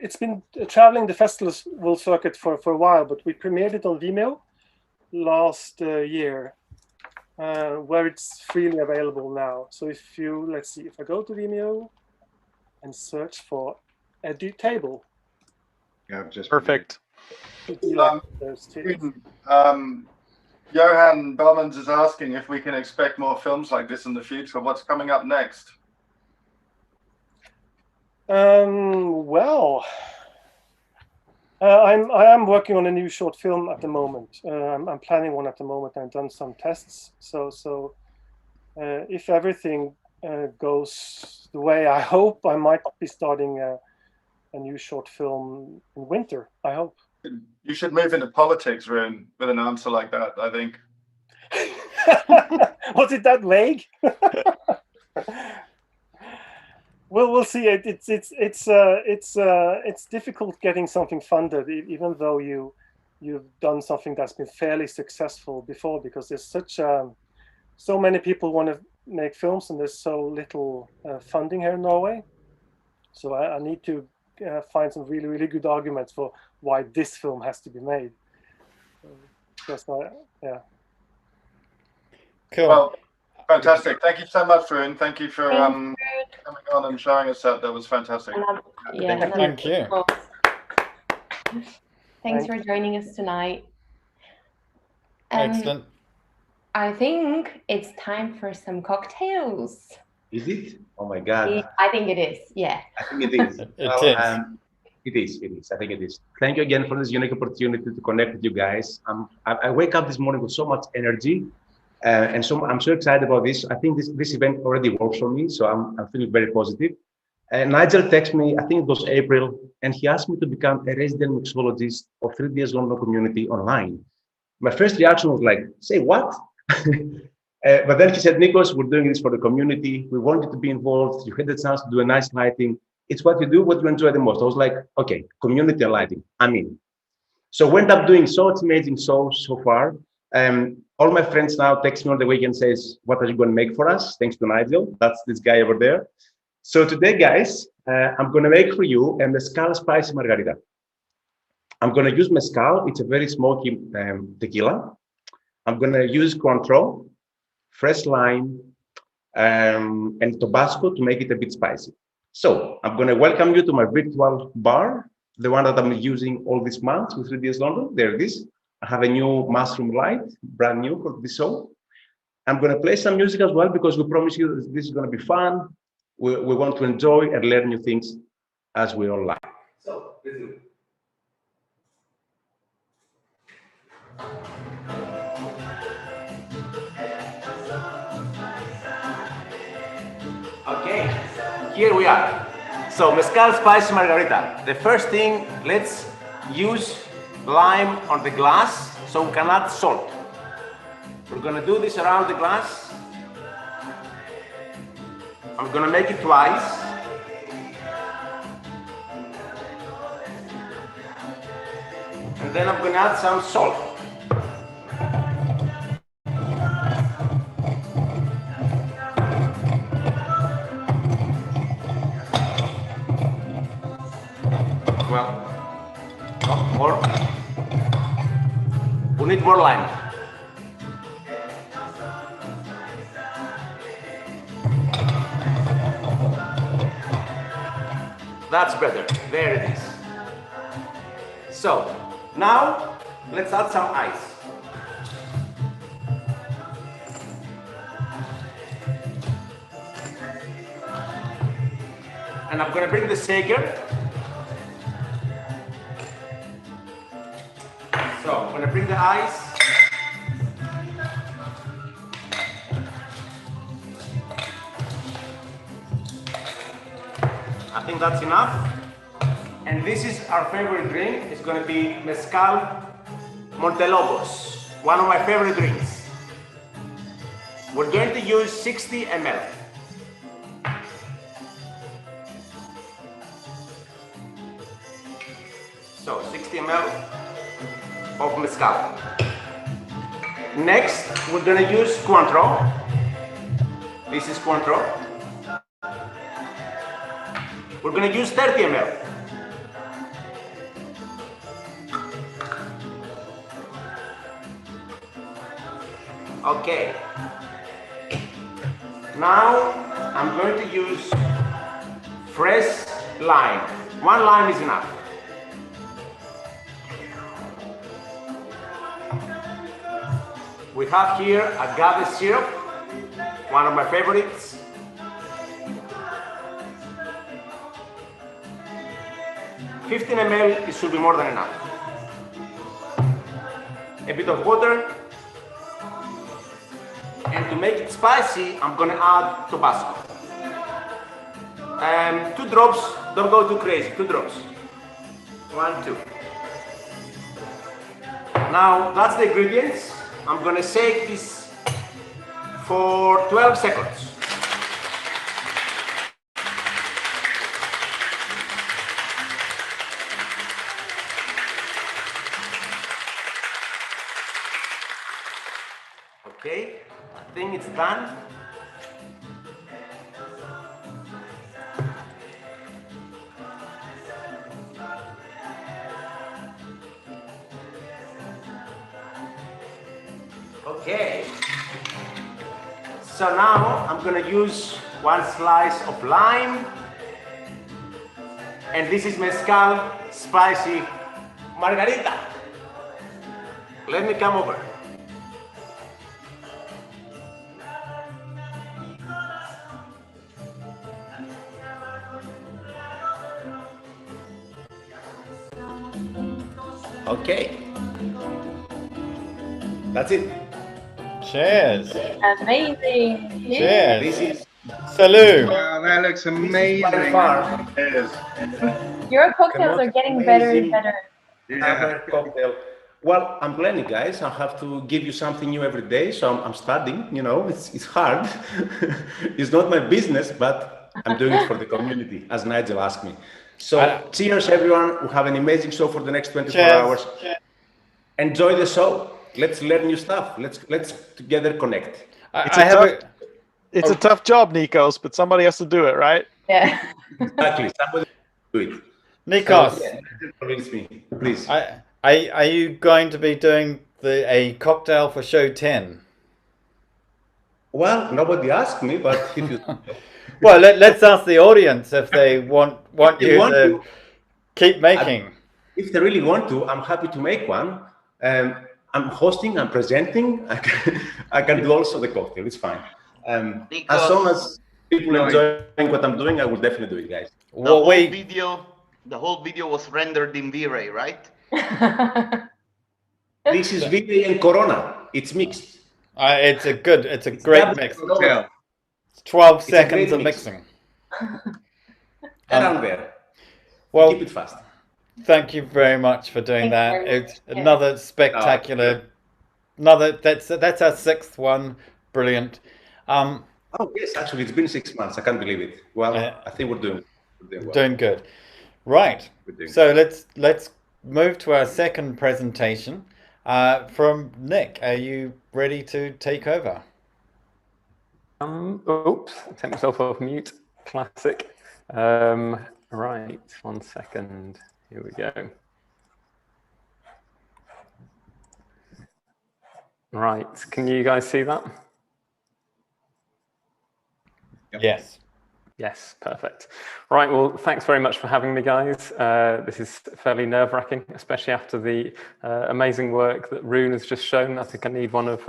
It's been traveling the festival circuit for a while, but we premiered it on Vimeo last year, where it's freely available now. So if you, let's see, if I go to Vimeo and search for Edit Table. Yeah, just perfect. Johan Bellmans is asking if we can expect more films like this in the future. What's coming up next? Well, I am working on a new short film at the moment. I'm planning one at the moment. I've done some tests. So if everything goes the way I hope, I might be starting a new short film in winter. I hope. You should move into politics, Rune, with an answer like that, I think. Was it that vague? Well, we'll see. It's difficult getting something funded, even though you've done something that's been fairly successful before, because there's so many people want to make films and there's so little funding here in Norway. So I need to find some really, really good arguments for why this film has to be made. Yeah. Cool. Well, fantastic. Thank you so much, Rune. Thank you for coming on and showing us that. That was fantastic. Yeah, thank you. Thanks for joining us tonight. Excellent. I think it's time for some cocktails. Is it? Oh my God. I think it is, yeah. I think it is. It is. I think it is. Thank you again for this unique opportunity to connect with you guys. I wake up this morning with so much energy, and so I'm so excited about this. I think this event already works for me, so I'm feeling very positive. And Nigel texted me, I think it was April, and he asked me to become a resident mixologist of 3ds London community online. My first reaction was like, say what? But then he said, Nikos, we're doing this for the community. We want you to be involved. You had the chance to do a nice lighting. It's what you do, what you enjoy the most. I was like, okay, community and lighting, I'm in. So we ended up doing such amazing shows so far. All my friends now text me on the weekend says, what are you going to make for us? Thanks to Nigel. That's this guy over there. So today, guys, I'm going to make for you a mezcal spicy margarita. I'm going to use mezcal. It's a very smoky tequila. I'm going to use Cointreau, fresh lime, and Tabasco to make it a bit spicy. So I'm going to welcome you to my virtual bar, the one that I'm using all these months with 3ds London. There it is. I have a new mushroom light, brand new for this show. I'm going to play some music as well because we promise you that this is going to be fun. We want to enjoy and learn new things as we all like. So let's do it. Okay, here we are. So mezcal spicy margarita. The first thing, let's use lime on the glass so we can add salt. We're gonna do this around the glass. I'm gonna make it twice. And then I'm gonna add some salt. Well, no, more. We need more lime. That's better. There it is. So now let's add some ice. And I'm going to bring the shaker. So I'm going to bring the ice. I think that's enough. And this is our favorite drink. It's going to be Mezcal Montelobos, one of my favorite drinks. We're going to use 60 ml. So 60 ml of Mezcal. Next, we're going to use Cointreau. This is Cointreau. We're going to use 30 ml. Okay. Now I'm going to use fresh lime. One lime is enough. We have here agave syrup, one of my favorites. $15 ml, it should be more than enough. A bit of water. And to make it spicy, I'm gonna add Tabasco. 2 drops, don't go too crazy, 2 drops. 1, 2. Now that's the ingredients. I'm gonna shake this for 12 seconds. Okay, I think it's done. Okay, so now I'm gonna use 1 slice of lime, and this is mezcal spicy Margarita, let me come over. Okay. That's it. Cheers. Amazing. Cheers. This is Salut. Wow, that looks by amazing. far Cheers. Your cocktails most are getting better and amazing better. ever cocktail. Well, I'm planning, guys. I have to give you something new every day, so I'm studying. You know, it's hard. It's not my business, but I'm doing it for the community, as Nigel asked me. So, cheers, everyone. We have an amazing show for the next 24 hours. Cheers. Enjoy the show. Let's learn new stuff. Let's together connect. It's a tough job, Nikos, but somebody has to do it, right? Yeah. Exactly. Somebody do it. Nikos, So, convince me, please. are you going to be doing a cocktail for show 10? Well, nobody asked me, but if you... Well, let's ask the audience if they want you to keep making. If they really want to, I'm happy to make one. I'm hosting, I'm presenting. I can do also the cocktail. It's fine. As long as people enjoying what I'm doing, I will definitely do it, guys. The whole video was rendered in V-Ray, right? This is V-Ray and Corona. It's mixed. It's a great mix. Yeah. 12 seconds of mixing. Around there. Well, keep it fast. Thank you very much for doing that. It's another spectacular. That's our 6th one. Brilliant. Oh yes, actually, it's been 6 months. I can't believe it. Well, I think we're doing well. Doing good. Right. So let's move to our second presentation from Nick. Are you ready to take over? Oops, take myself off mute. Classic. Right, 1 second. Here we go. Right, can you guys see that? Yes. Yes, perfect. Right, well, thanks very much for having me, guys. This is fairly nerve-wracking, especially after the amazing work that Rune has just shown. I think I need one of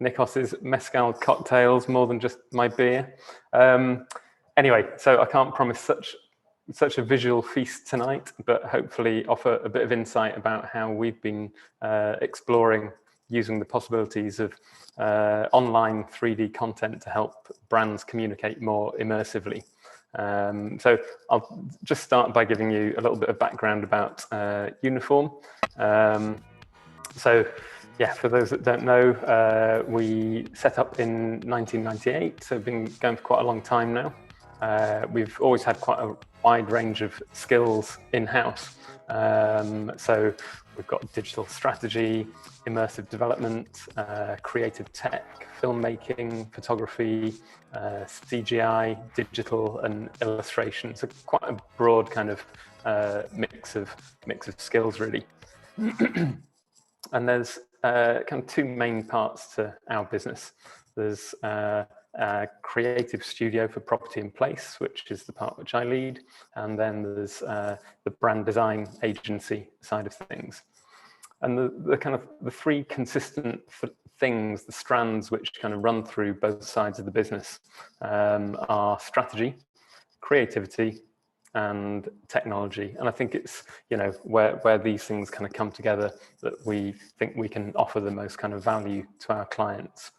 Nikos's mezcal cocktails more than just my beer. Anyway, so I can't promise such a visual feast tonight, but hopefully offer a bit of insight about how we've been exploring using the possibilities of online 3D content to help brands communicate more immersively. So I'll just start by giving you a little bit of background about Uniform. So yeah, for those that don't know, we set up in 1998, so been going for quite a long time now. We've always had quite a wide range of skills in-house. So we've got digital strategy, immersive development, creative tech, filmmaking, photography, CGI, digital, and illustration. So quite a broad kind of mix of skills, really. And there's kind of 2 main parts to our business. There's a creative studio for property and place, which is the part which I lead, and then there's the brand design agency side of things. And the kind of the 3 consistent things, the strands which kind of run through both sides of the business are strategy, creativity, and technology. And I think it's, you know, where these things kind of come together that we think we can offer the most kind of value to our clients.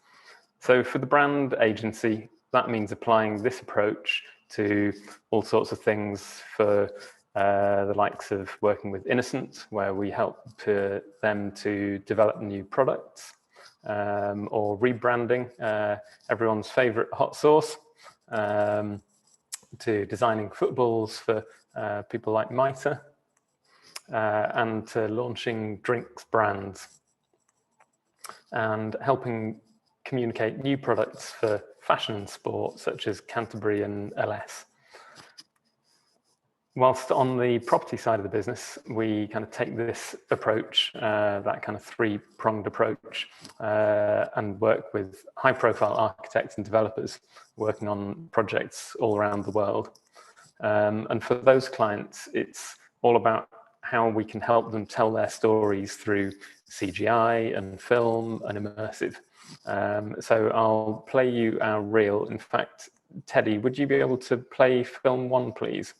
So for the brand agency, that means applying this approach to all sorts of things for the likes of working with Innocent, where we help them to develop new products, or rebranding everyone's favorite hot sauce, to designing footballs for people like Mitre, and to launching drinks brands, and helping communicate new products for fashion and sport, such as Canterbury and LS. Whilst on the property side of the business, we kind of take this approach, that kind of 3-pronged approach, and work with high-profile architects and developers working on projects all around the world. And for those clients, it's all about how we can help them tell their stories through CGI and film and immersive. So I'll play you our reel. In fact, Teddy, would you be able to play film 1, please?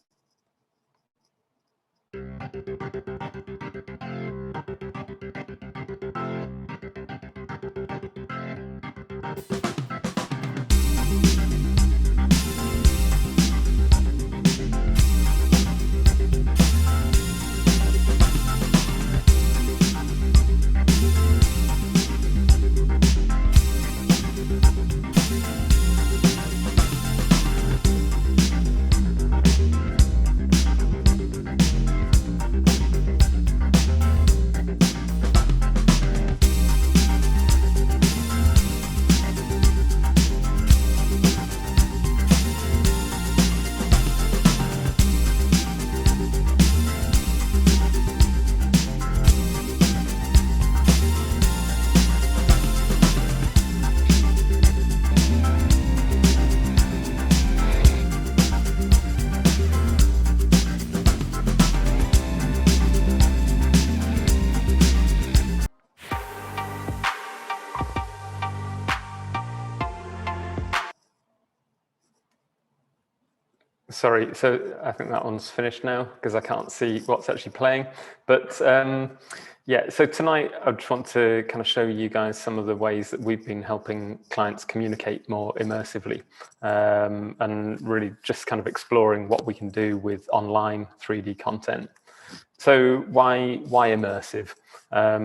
Sorry, so I think that one's finished now because I can't see what's actually playing. But yeah, so tonight I just want to kind of show you guys some of the ways that we've been helping clients communicate more immersively, and really just kind of exploring what we can do with online 3D content. So why immersive? I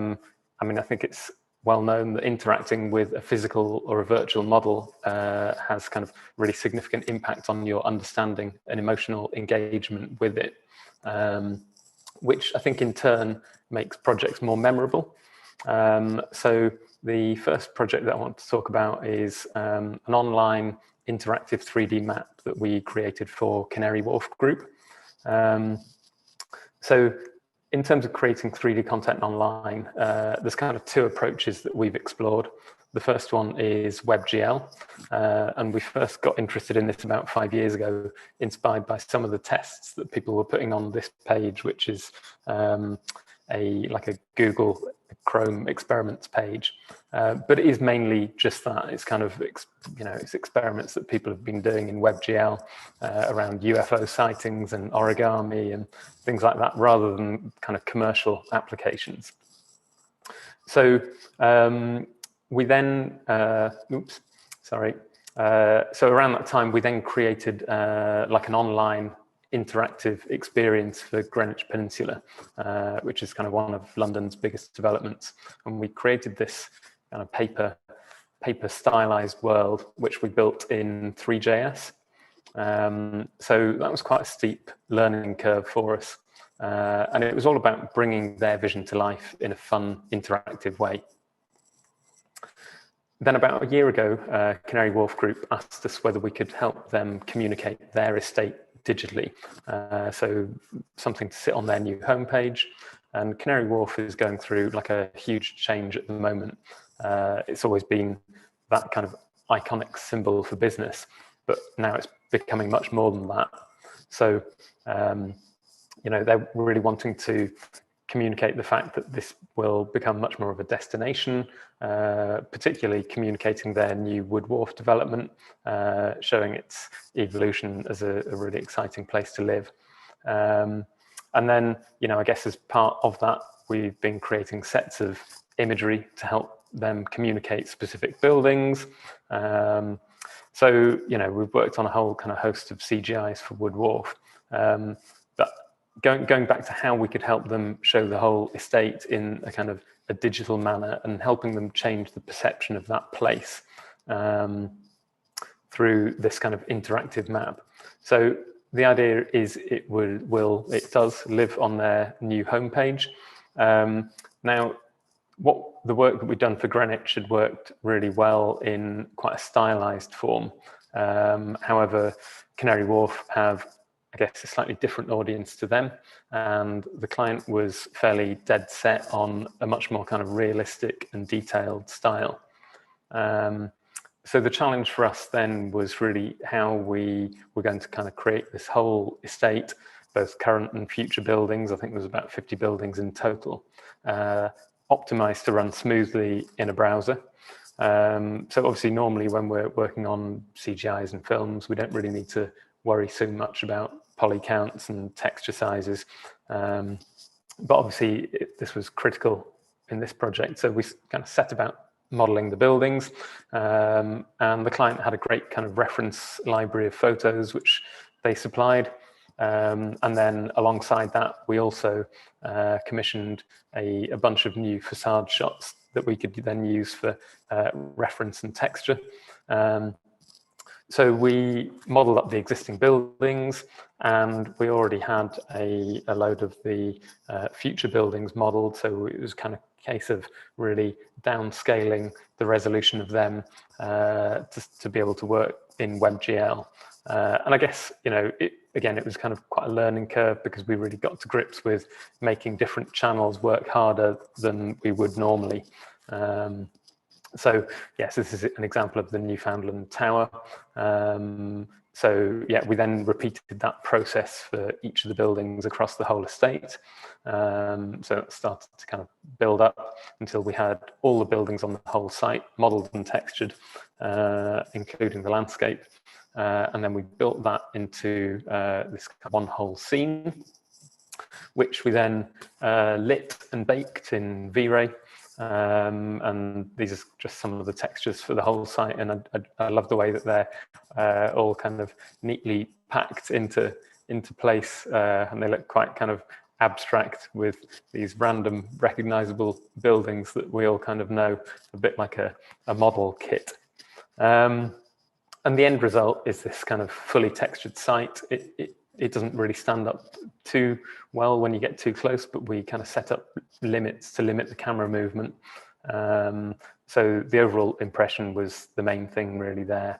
mean, I think it's well known that interacting with a physical or a virtual model has kind of really significant impact on your understanding and emotional engagement with it, which I think in turn makes projects more memorable. So the first project that I want to talk about is an online interactive 3D map that we created for Canary Wharf Group. So in terms of creating 3D content online, there's kind of two approaches that we've explored. The first one is WebGL, and we first got interested in this about 5 years ago, inspired by some of the tests that people were putting on this page, which is like a Google Chrome experiments page, but it is mainly just that. It's kind of, it's experiments that people have been doing in WebGL around UFO sightings and origami and things like that, rather than kind of commercial applications. So we then, so around that time, we then created like an online interactive experience for Greenwich Peninsula, which is kind of one of London's biggest developments. And we created this kind of paper stylized world, which we built in 3JS. So that was quite a steep learning curve for us. And it was all about bringing their vision to life in a fun, interactive way. Then about a year ago, Canary Wharf Group asked us whether we could help them communicate their estate digitally. So something to sit on their new homepage. And Canary Wharf is going through like a huge change at the moment. It's always been that kind of iconic symbol for business, but now it's becoming much more than that. So, they're really wanting to communicate the fact that this will become much more of a destination, particularly communicating their new Wood Wharf development, showing its evolution as a really exciting place to live. And then, I guess as part of that, we've been creating sets of imagery to help them communicate specific buildings. So, we've worked on a whole kind of host of CGIs for Wood Wharf. But going back to how we could help them show the whole estate in a kind of a digital manner and helping them change the perception of that place through this kind of interactive map. So the idea is it does live on their new homepage. Now, the work that we've done for Greenwich had worked really well in quite a stylized form. However, Canary Wharf have, I guess, a slightly different audience to them, and the client was fairly dead set on a much more kind of realistic and detailed style. So the challenge for us then was really how we were going to kind of create this whole estate both current and future buildings. I think there was about 50 buildings in total, optimized to run smoothly in a browser. So obviously normally when we're working on CGIs and films, we don't really need to worry so much about poly counts and texture sizes. But obviously this was critical in this project. So we kind of set about modeling the buildings, and the client had a great kind of reference library of photos which they supplied. And then alongside that, we also commissioned a bunch of new facade shots that we could then use for reference and texture. So we modeled up the existing buildings, and we already had a load of the future buildings modeled. So it was kind of a case of really downscaling the resolution of them to be able to work in WebGL. And I guess, you know, again, it was kind of quite a learning curve because we really got to grips with making different channels work harder than we would normally. So yes, this is an example of the Newfoundland Tower. So yeah, we then repeated that process for each of the buildings across the whole estate. So it started to kind of build up until we had all the buildings on the whole site modeled and textured, including the landscape. And then we built that into this one whole scene, which we then lit and baked in V-Ray. And these are just some of the textures for the whole site, and I love the way that they're all kind of neatly packed into place, and they look quite kind of abstract with these random recognizable buildings that we all kind of know, a bit like a model kit. And the end result is this kind of fully textured site. It doesn't really stand up too well when you get too close, but we kind of set up limits to limit the camera movement. So the overall impression was the main thing really there.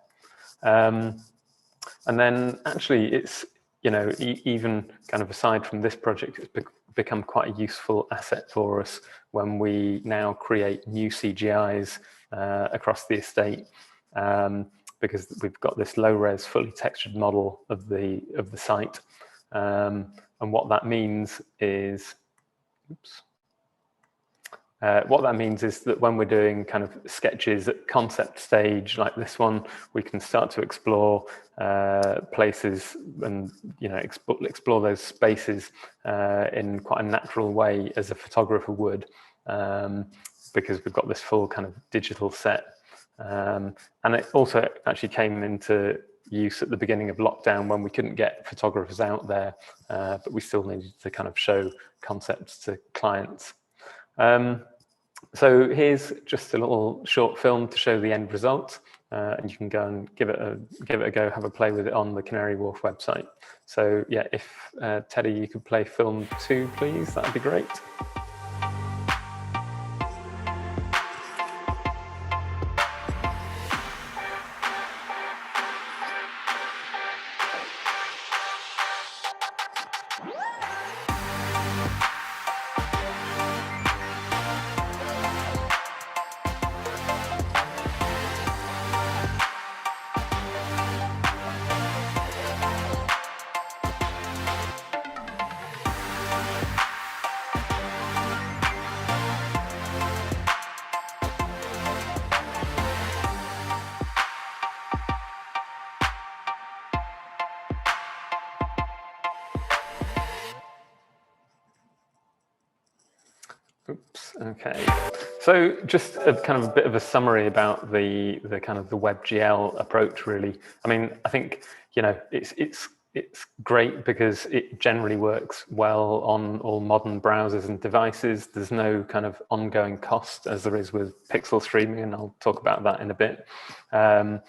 And then actually it's, you know, even kind of aside from this project, it's become quite a useful asset for us when we now create new CGIs across the estate. Because we've got this low-res, fully textured model of the site, and what that means is, that when we're doing kind of sketches at concept stage like this one, we can start to explore places and, you know, explore those spaces in quite a natural way as a photographer would, because we've got this full kind of digital set. And it also actually came into use at the beginning of lockdown when we couldn't get photographers out there, but we still needed to kind of show concepts to clients. So here's just a little short film to show the end result, and you can go and give it a go, have a play with it on the Canary Wharf website. So yeah, if Teddy, you could play film 2, please, that'd be great. Oops, okay. So just a kind of a bit of a summary about the kind of the WebGL approach, really. I mean, I think, you know, it's great because it generally works well on all modern browsers and devices. There's no kind of ongoing cost as there is with pixel streaming, and I'll talk about that in a bit. And,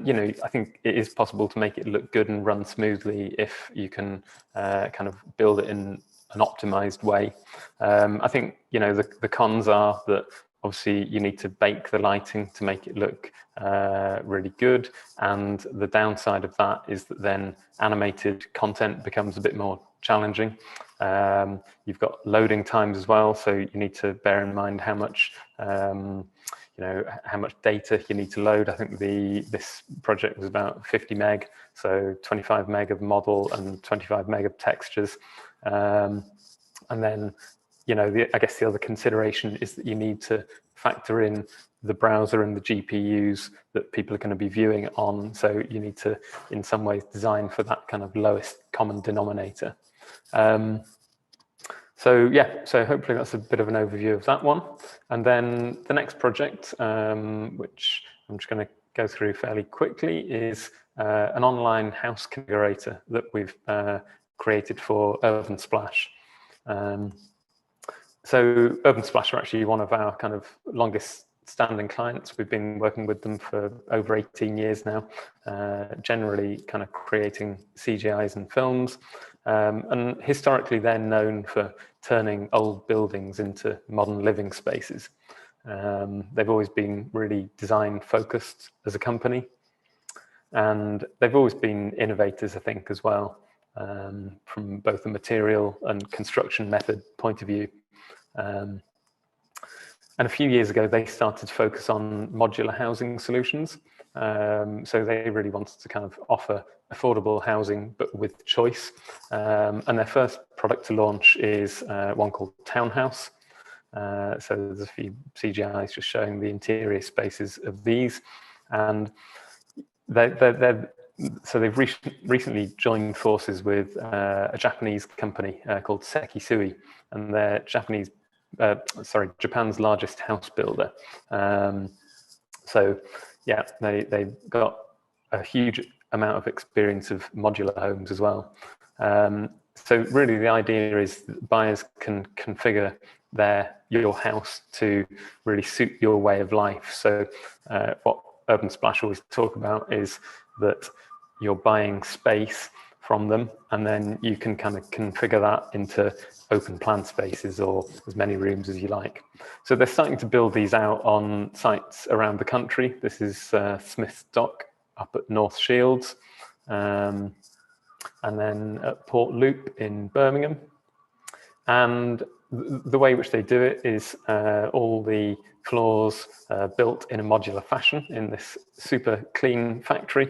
you know, I think it is possible to make it look good and run smoothly if you can kind of build it in an optimized way. I think, you know, the cons are that obviously you need to bake the lighting to make it look really good, and the downside of that is that then animated content becomes a bit more challenging. You've got loading times as well, so you need to bear in mind how much you you know, how much data you need to load. I think this project was about 50 meg, so 25 meg of model and 25 meg of textures. And then, you know, I guess the other consideration is that you need to factor in the browser and the GPUs that people are going to be viewing on. So you need to, in some ways, design for that kind of lowest common denominator. So yeah, so hopefully that's a bit of an overview of that one. And then the next project, which I'm just going to go through fairly quickly, is an online house configurator that we've created for Urban Splash. So Urban Splash are actually one of our kind of longest standing clients. We've been working with them for over 18 years now, generally kind of creating CGIs and films. And historically, they're known for turning old buildings into modern living spaces. They've always been really design focused as a company. And they've always been innovators, I think, as well, from both the material and construction method point of view. And a few years ago, they started to focus on modular housing solutions. So they really wanted to kind of offer affordable housing, but with choice. And their first product to launch is one called Townhouse. So there's a few CGIs just showing the interior spaces of these. And so they've recently joined forces with a Japanese company called Sekisui, and they're Japan's largest house builder. So yeah, they've got a huge amount of experience of modular homes as well. So really the idea is that buyers can configure your house to really suit your way of life. So what Urban Splash always talk about is that you're buying space from them, and then you can kind of configure that into open plan spaces or as many rooms as you like. So they're starting to build these out on sites around the country. This is Smith's Dock up at North Shields, and then at Port Loop in Birmingham. And the way in which they do it is all the floors built in a modular fashion in this super clean factory.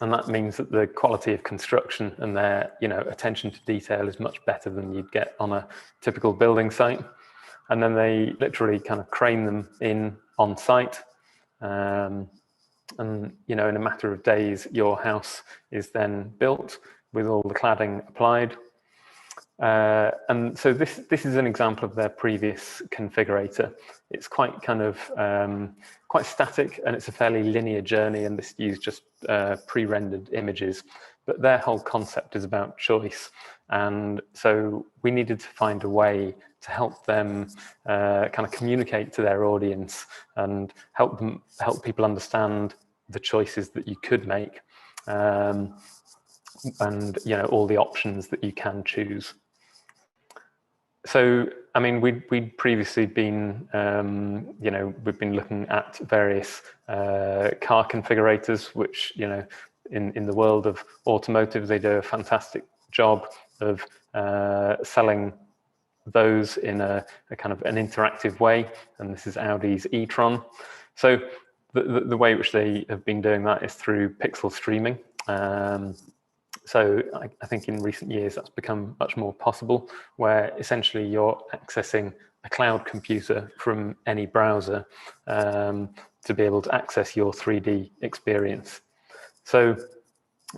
And that means that the quality of construction and their, you know, attention to detail is much better than you'd get on a typical building site. And then they literally kind of crane them in on site. And, you know, in a matter of days, your house is then built with all the cladding applied. And so this is an example of their previous configurator. It's quite kind of quite static, and it's a fairly linear journey, and this used just pre-rendered images. But their whole concept is about choice, and so we needed to find a way to help them kind of communicate to their audience and help people understand the choices that you could make, and you know, all the options that you can choose. So, I mean, we'd previously been, you know, we've been looking at various car configurators, which, you know, in the world of automotive, they do a fantastic job of selling those in a kind of an interactive way. And this is Audi's e-tron. So the way in which they have been doing that is through pixel streaming. So I think in recent years that's become much more possible, where essentially you're accessing a cloud computer from any browser to be able to access your 3D experience. So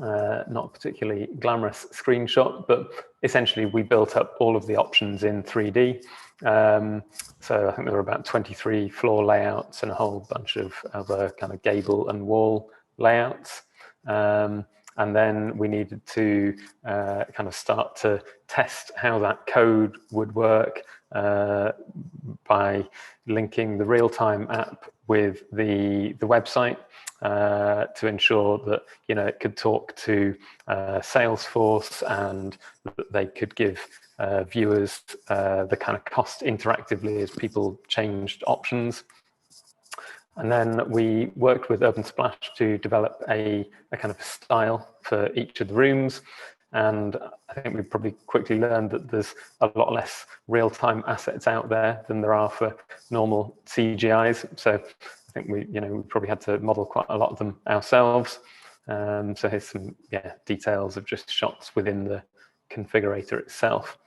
not a particularly glamorous screenshot, but essentially we built up all of the options in 3D. So I think there were about 23 floor layouts and a whole bunch of other kind of gable and wall layouts. And then we needed to kind of start to test how that code would work by linking the real-time app with the website to ensure that, you know, it could talk to Salesforce and that they could give viewers the kind of cost interactively as people changed options. And then we worked with Urban Splash to develop a kind of style for each of the rooms. And I think we've probably quickly learned that there's a lot less real-time assets out there than there are for normal CGIs. So I think we probably had to model quite a lot of them ourselves. So here's some details of just shots within the configurator itself.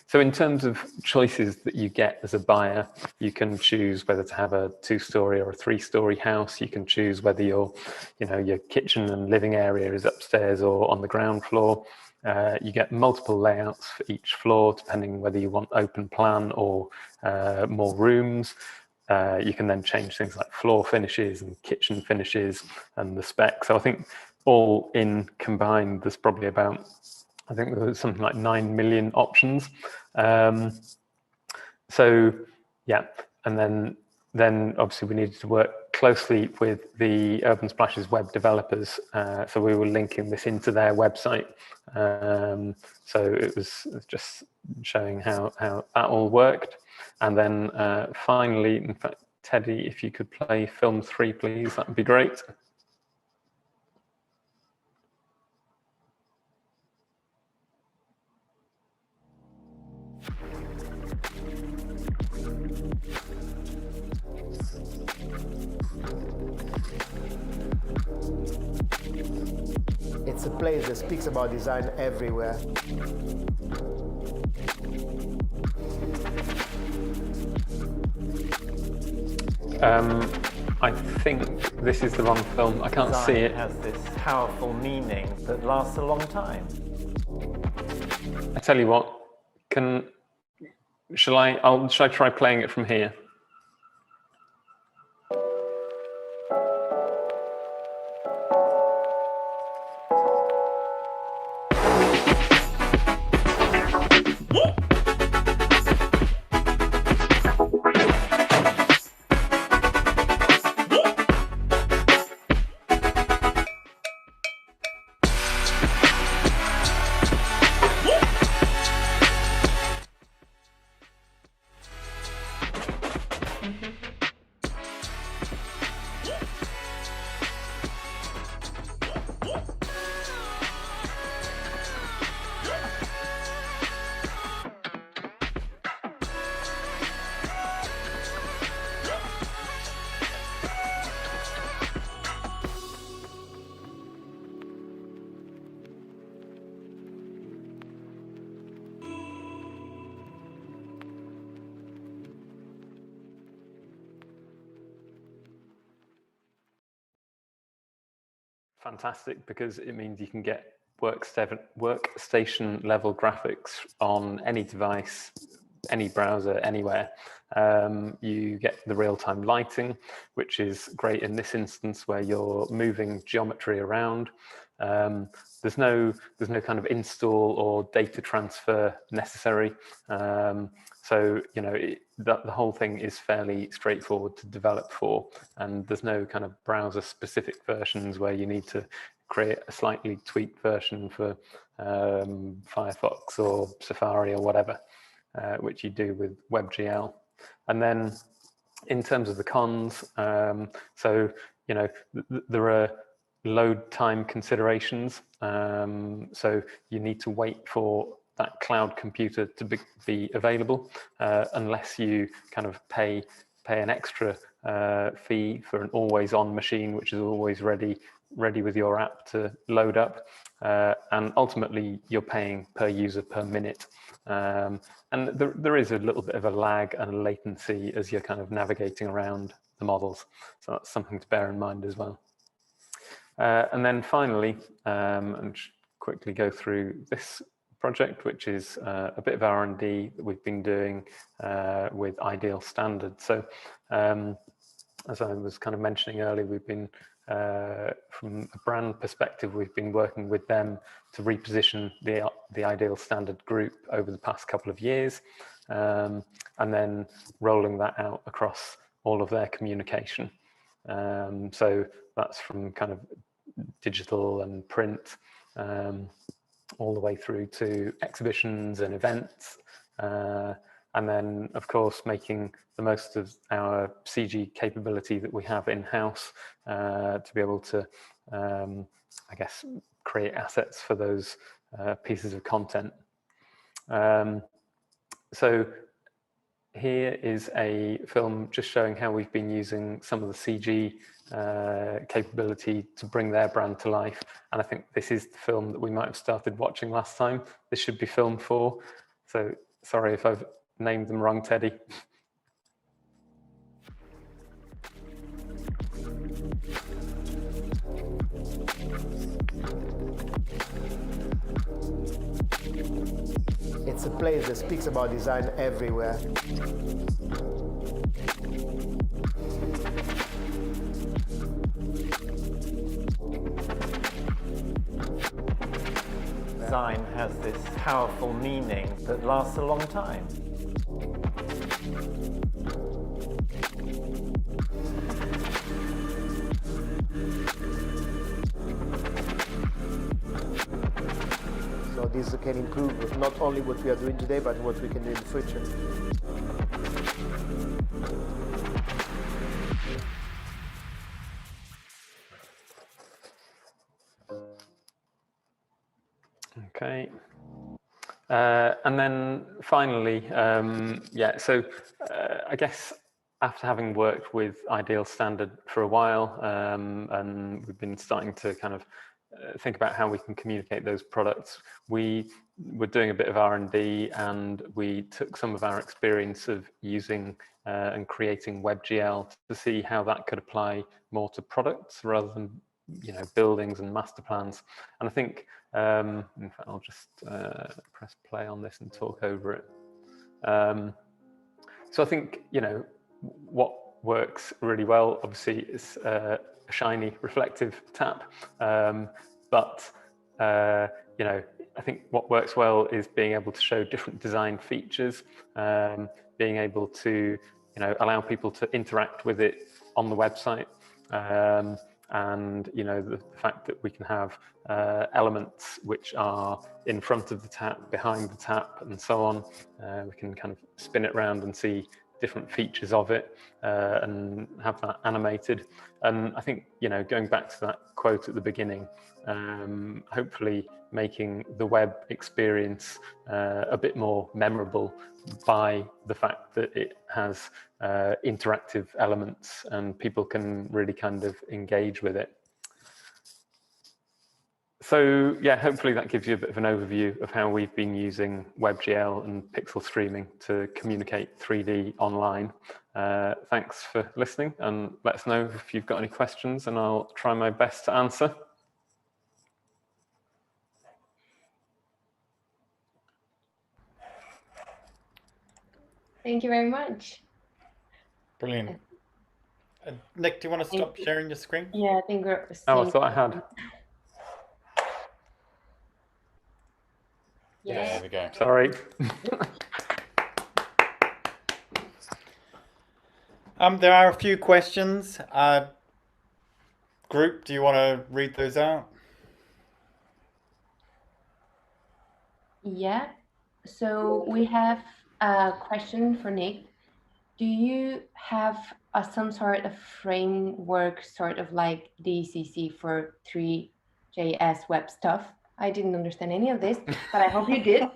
So in terms of choices that you get as a buyer, you can choose whether to have a 2-story or a 3-story house. You can choose whether your kitchen and living area is upstairs or on the ground floor. You get multiple layouts for each floor, depending whether you want open plan or more rooms. You can then change things like floor finishes and kitchen finishes and the spec. So I think all in combined, there's probably about, I think there was something like 9 million options. So yeah, and then obviously we needed to work closely with the Urban Splashes web developers. So we were linking this into their website. So it was just showing how that all worked. And then finally, in fact, Teddy, if you could play film 3, please, that would be great. It's a place that speaks about design everywhere. I think this is the wrong film. I can't see it. Design has this powerful meaning that lasts a long time. I tell you what, shall I try playing it from here? Fantastic, because it means you can get workstation level graphics on any device, any browser, anywhere. You get the real-time lighting, which is great in this instance where you're moving geometry around. There's no kind of install or data transfer necessary. So the whole thing is fairly straightforward to develop for, and there's no kind of browser specific versions where you need to create a slightly tweaked version for Firefox or Safari or whatever, which you do with WebGL. And then in terms of the cons, so there are load time considerations. So you need to wait for that cloud computer to be available, unless you kind of pay an extra fee for an always-on machine, which is always ready with your app to load up. And ultimately, you're paying per user per minute. And there is a little bit of a lag and a latency as you're kind of navigating around the models. So that's something to bear in mind as well. And then finally, and quickly go through this project, which is a bit of R&D that we've been doing with Ideal Standard. So as I was kind of mentioning earlier, we've been, from a brand perspective, we've been working with them to reposition the Ideal Standard group over the past couple of years, and then rolling that out across all of their communication. So that's from kind of digital and print, all the way through to exhibitions and events, and then of course making the most of our CG capability that we have in-house to be able to, I guess, create assets for those pieces of content. So here is a film just showing how we've been using some of the CG capability to bring their brand to life. And I think this is the film that we might have started watching last time. This should be film 4. So sorry if I've named them wrong, Teddy. It's a place that speaks about design everywhere. Design has this powerful meaning that lasts a long time. So this can improve not only what we are doing today, but what we can do in the future. Okay. And then finally, yeah, so I guess after having worked with Ideal Standard for a while, and we've been starting to kind of think about how we can communicate those products, we were doing a bit of R&D, and we took some of our experience of using and creating WebGL to see how that could apply more to products rather than, you know, buildings and master plans. And I think, in fact, I'll just press play on this and talk over it. So I think, you know, what works really well, obviously, is a shiny, reflective tap. But, you know, I think what works well is being able to show different design features, being able to, you know, allow people to interact with it on the website. And, you know, the fact that we can have elements which are in front of the tap, behind the tap, and so on. We can kind of spin it around and see different features of it and have that animated. And I think, you know, going back to that quote at the beginning, hopefully making the web experience a bit more memorable by the fact that it has interactive elements and people can really kind of engage with it. So yeah, hopefully that gives you a bit of an overview of how we've been using WebGL and pixel streaming to communicate 3D online. Thanks for listening, and let us know if you've got any questions and I'll try my best to answer. Thank you very much. Brilliant. Nick, do you want to stop sharing your screen? Yeah, I think we're seeing... Oh, I thought I had. Yeah. There we go. Sorry. There are a few questions. Group, do you want to read those out? Yeah. So we have a question for Nick. Do you have some sort of framework, sort of like DCC for 3JS web stuff? I didn't understand any of this, but I hope you did.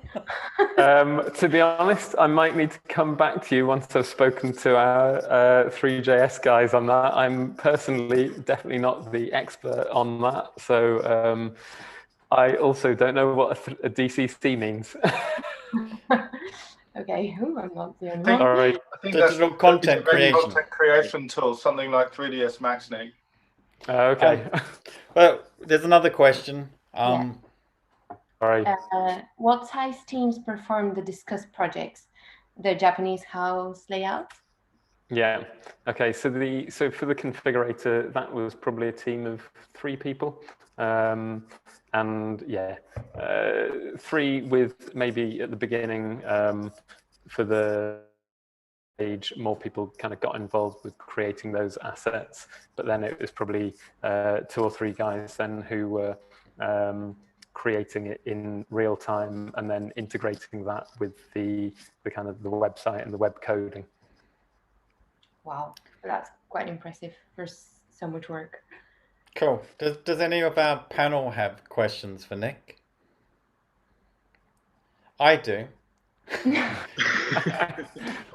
To be honest, I might need to come back to you once I've spoken to our 3JS guys on that. I'm personally definitely not the expert on that. So I also don't know what a DCC means. Okay, I'm not the only one. I think digital that's content creation. Content creation tool, something like 3ds Max, Nick. Okay. Well, there's another question. Sorry. What size teams perform the discussed projects? The Japanese house layout? Yeah. Okay. So for the configurator, that was probably a team of 3 people. And yeah, 3 with maybe at the beginning for the page, more people kind of got involved with creating those assets. But then it was probably 2 or 3 guys then who were creating it in real time and then integrating that with the kind of the website and the web coding. Wow, that's quite impressive for so much work. Cool. Does any of our panel have questions for Nick? I do.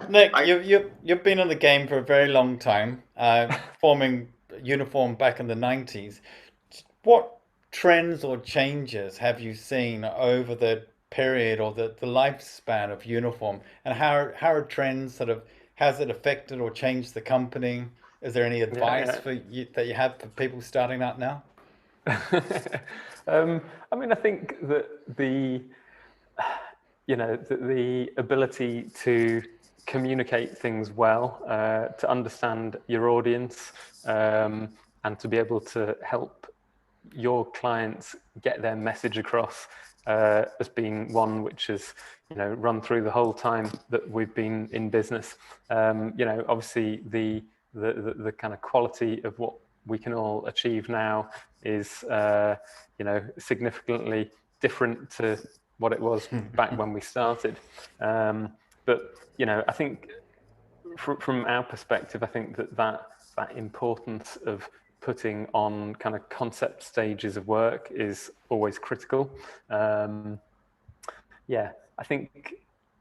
Nick, you've been in the game for a very long time, forming Uniform back in the 90s. What trends or changes have you seen over the period or the lifespan of Uniform, and how are trends sort of, has it affected or changed the company? Is there any advice for you that you have for people starting out now? I mean, I think that the ability to communicate things well, to understand your audience, and to be able to help your clients get their message across has been one which has, run through the whole time that we've been in business. Obviously the kind of quality of what we can all achieve now is, significantly different to what it was back when we started. But, I think from our perspective, I think that importance of putting on kind of concept stages of work is always critical. I think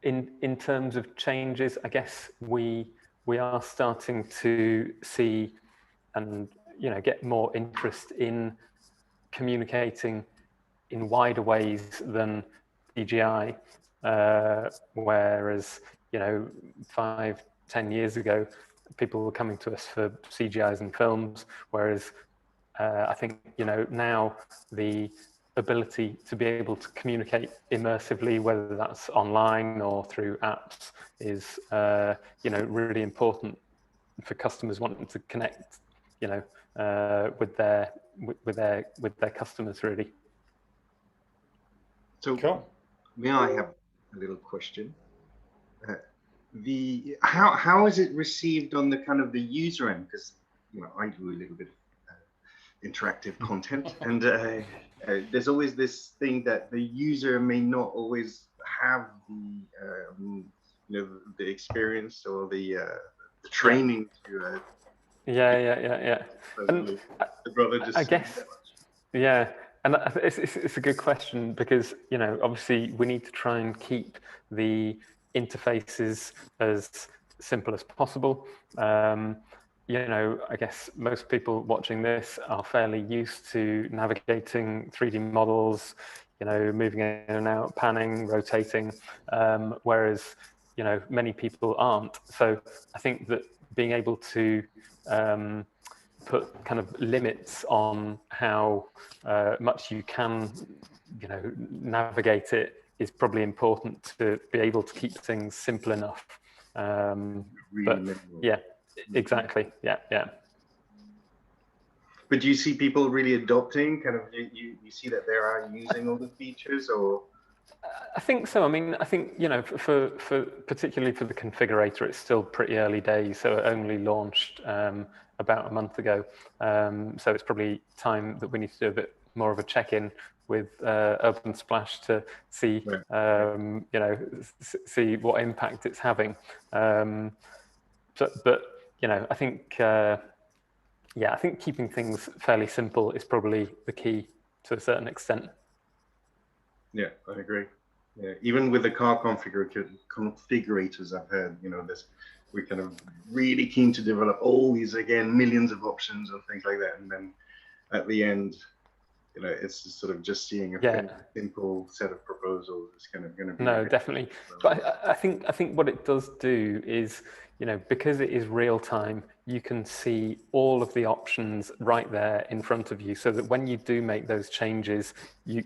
in terms of changes, I guess we are starting to see and get more interest in communicating in wider ways than CGI, whereas 5-10 years ago people were coming to us for CGIs and films, whereas I think now the ability to be able to communicate immersively, whether that's online or through apps, is really important for customers wanting to connect with their customers, really. So cool. May I have a little question? How is it received on the kind of the user end? Because I do a little bit of interactive content, and there's always this thing that the user may not always have the experience or the training to. And I guess, and it's a good question, because obviously we need to try and keep the interfaces as simple as possible. I guess most people watching this are fairly used to navigating 3D models, moving in and out, panning, rotating, whereas many people aren't. So I think that being able to put kind of limits on how much you can navigate it is probably important to be able to keep things simple enough. But yeah, exactly. Yeah. But do you see people really adopting? Kind of, you see that they are using all the features, or? I think so. I mean, I think for particularly for the configurator, it's still pretty early days. So it only launched about a month ago. So it's probably time that we need to do a bit more of a check-in with Urban Splash to see see what impact it's having. But I think I think keeping things fairly simple is probably the key to a certain extent. Yeah, I agree. Yeah, even with the car configurators, I've heard, we're kind of really keen to develop all these, again, millions of options and things like that. And then at the end, it's just sort of just seeing a simple set of proposals is kind of going to be. No, definitely. But I think what it does do is, because it is real time, you can see all of the options right there in front of you, so that when you do make those changes, you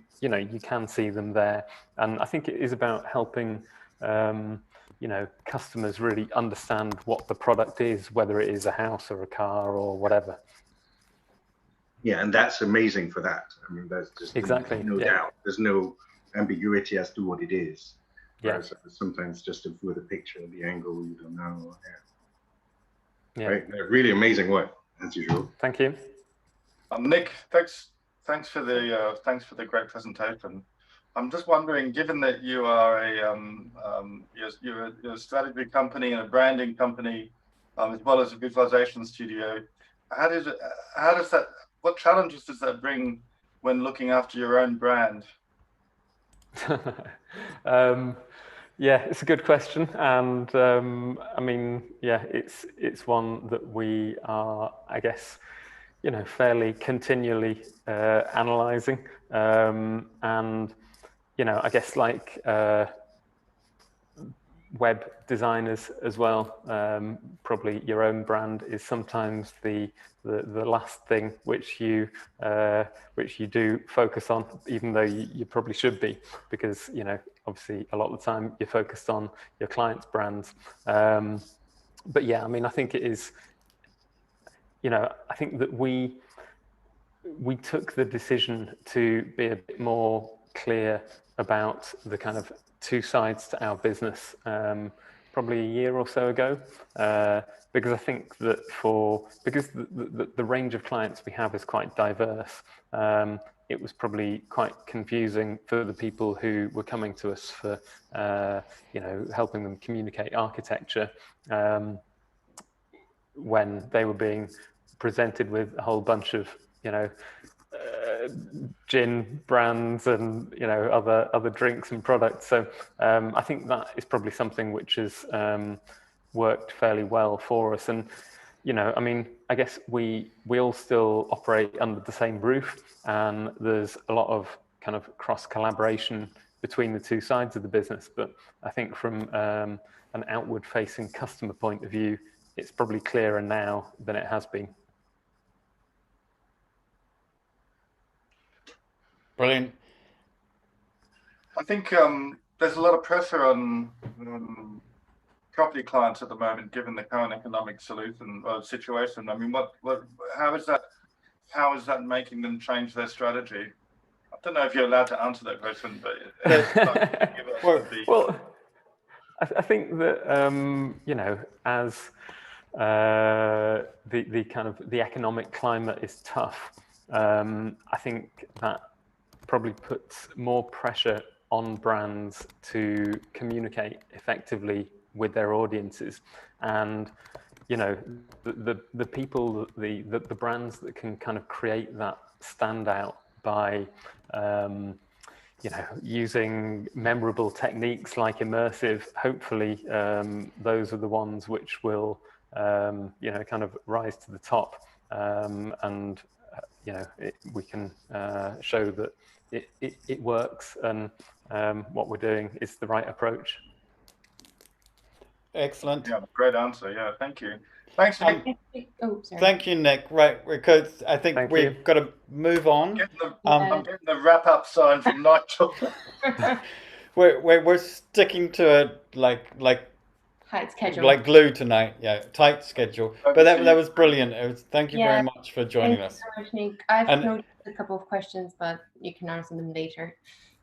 can see them there. And I think it is about helping customers really understand what the product is, whether it is a house or a car or whatever. Yeah, and that's amazing for that. I mean, there's just no doubt. There's no ambiguity as to what it is. Whereas sometimes just with a picture, the angle, you don't know. Right? Really amazing work, as usual. Thank you. Nick, thanks for the great presentation. I'm just wondering, given that you are you're a strategy company and a branding company, as well as a visualization studio, how does that what challenges does that bring when looking after your own brand? Yeah, it's a good question, and I mean, yeah, it's one that we are, I guess, you know, fairly continually analysing, and you know, I guess like web designers as well, probably your own brand is sometimes the last thing which you do focus on, even though you probably should be, because you know, obviously a lot of the time you're focused on your clients' brands. But yeah, I mean, I think it is, you know, I think that we took the decision to be a bit more clear about the kind of two sides to our business probably a year or so ago, because I think that because the range of clients we have is quite diverse, it was probably quite confusing for the people who were coming to us for you know, helping them communicate architecture, when they were being presented with a whole bunch of, you know, gin brands and, you know, other drinks and products. So I think that is probably something which has worked fairly well for us. And you know, I mean, I guess we all still operate under the same roof, and there's a lot of kind of cross collaboration between the two sides of the business. But I think from an outward facing customer point of view, it's probably clearer now than it has been. Brilliant. I think there's a lot of pressure on property clients at the moment, given the current economic situation. I mean, how is that making them change their strategy? I don't know if you're allowed to answer that question, but well, I think that you know, as the kind of the economic climate is tough, I think that probably puts more pressure on brands to communicate effectively with their audiences. And you know, the people, the brands that can kind of create that standout by you know, using memorable techniques like immersive, hopefully those are the ones which will you know, kind of rise to the top, and you know, we can show that it works, and what we're doing is the right approach. Excellent. Yeah, great answer. Yeah, thank you. Thanks. Oh, sorry. Thank you, Nick. Right, because I think we've got to move on. I'm getting the wrap-up sign from Nigel. we're sticking to a like tight schedule, like glue tonight. Yeah, tight schedule. But that was brilliant. Thank you very much for joining us. Thank you so much, Nick. I've noticed a couple of questions, but you can answer them later.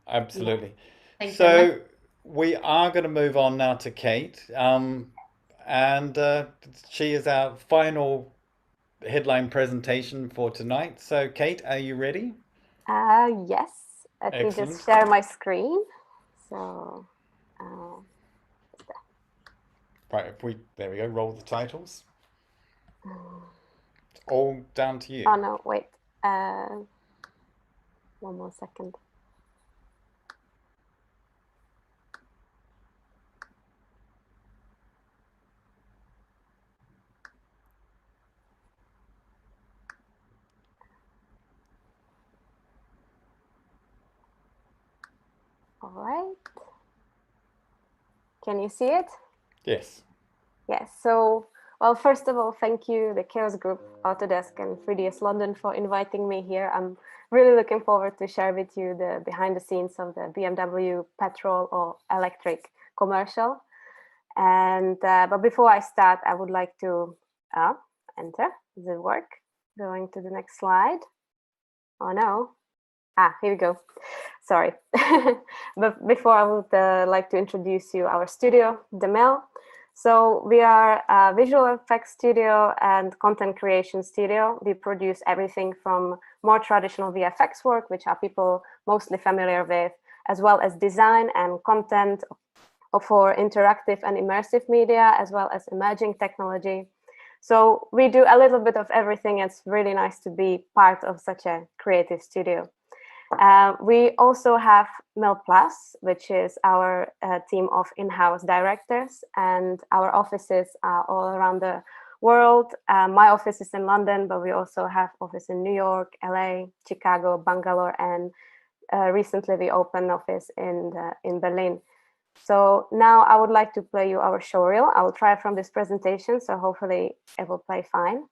Absolutely. Yeah. So we are going to move on now to Kate, and she is our final headline presentation for tonight. So Kate, are you ready? Yes. Let me just share my screen. So. Right, there we go, roll the titles. It's all down to you. Oh no, wait. One more second. All right. Can you see it? Yes. Yes. So, well, first of all, thank you, the Chaos Group, Autodesk, and 3ds London for inviting me here. I'm really looking forward to share with you the behind the scenes of the BMW petrol or electric commercial. And but before I start, I would like to enter. Does it work? Going to the next slide. Oh no. Here we go. Sorry. But before, I would like to introduce you our studio, The Mill. So we are a visual effects studio and content creation studio. We produce everything from more traditional VFX work, which are people mostly familiar with, as well as design and content for interactive and immersive media, as well as emerging technology. So we do a little bit of everything. It's really nice to be part of such a creative studio. We also have Mil Plus, which is our team of in-house directors, and our offices are all around the world. My office is in London, but we also have office in New York, LA, Chicago, Bangalore, and recently we opened office in Berlin. So now I would like to play you our showreel. I will try from this presentation, so hopefully it will play fine.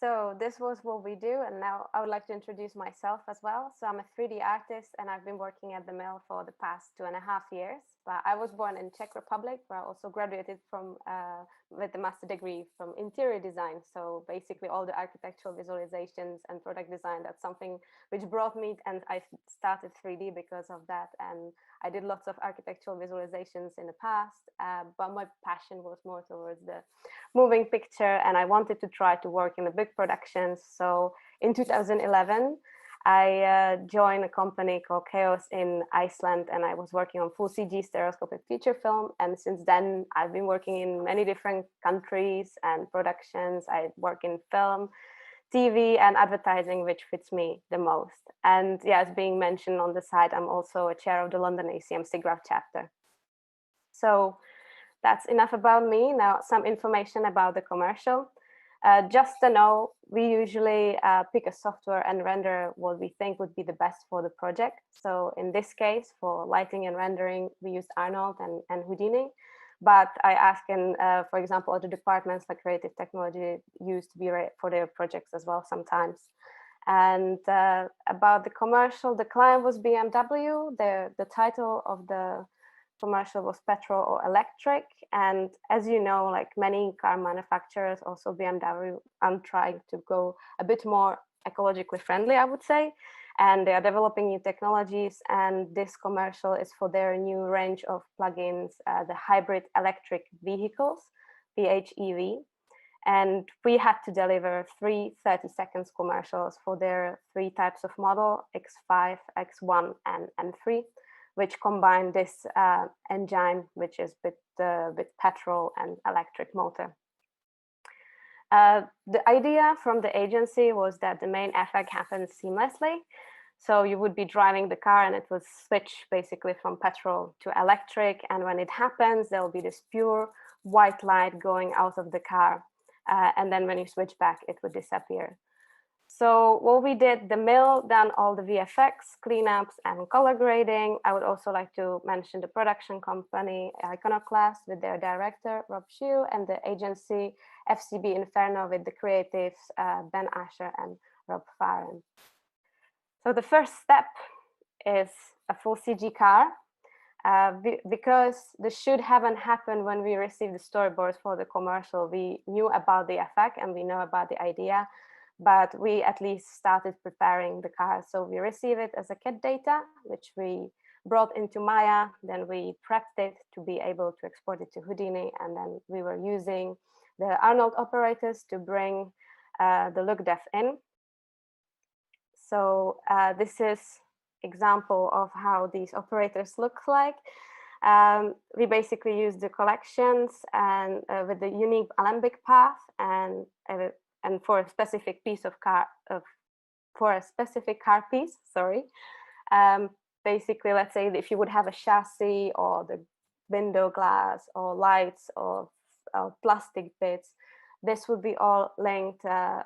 So this was what we do, and now I would like to introduce myself as well. So I'm a 3D artist, and I've been working at the mill for the past 2.5 years. But I was born in Czech Republic, where I also graduated from with a master degree from interior design. So basically all the architectural visualizations and product design, that's something which brought me, and I started 3D because of that. And I did lots of architectural visualizations in the past, but my passion was more towards the moving picture, and I wanted to try to work in the big productions. So in 2011, I joined a company called Chaos in Iceland, and I was working on full CG stereoscopic feature film. And since then, I've been working in many different countries and productions. I work in film, TV, and advertising, which fits me the most. And yeah, as being mentioned on the side, I'm also a chair of the London ACM SIGGRAPH chapter. So that's enough about me. Now, some information about the commercial. Just to know, we usually pick a software and render what we think would be the best for the project. So in this case, for lighting and rendering, we used Arnold and Houdini. But I ask, for example, other departments like creative technology used to be for their projects as well sometimes. And about the commercial, the client was BMW. The title of the commercial was petrol or electric. And as you know, like many car manufacturers, also BMW, I'm trying to go a bit more ecologically friendly, I would say. And they are developing new technologies. And this commercial is for their new range of plugins, the hybrid electric vehicles, PHEV. And we had to deliver 3 30-second commercials for their 3 types of model, X5, X1, and 3. Which combine this engine, which is with petrol and electric motor. The idea from the agency was that the main effect happens seamlessly. So you would be driving the car and it would switch basically from petrol to electric. And when it happens, there will be this pure white light going out of the car. And then when you switch back, it would disappear. So what we did, the mill done all the VFX, cleanups, and color grading. I would also like to mention the production company, Iconoclast, with their director, Rob Shue, and the agency, FCB Inferno, with the creatives, Ben Asher and Rob Farren. So the first step is a full CG car. Because the shoot haven't happened when we received the storyboards for the commercial. We knew about the effect and we know about the idea. but we at least started preparing the car. So we receive it as a CAD data, which we brought into Maya, then we prepped it to be able to export it to Houdini, and then we were using the Arnold operators to bring the look depth in. So this is example of how these operators look like. We basically use the collections and with the unique alembic path, and for a specific piece of car for a specific car piece. Sorry. Basically, let's say if you would have a chassis or the window glass or lights or plastic bits, this would be all linked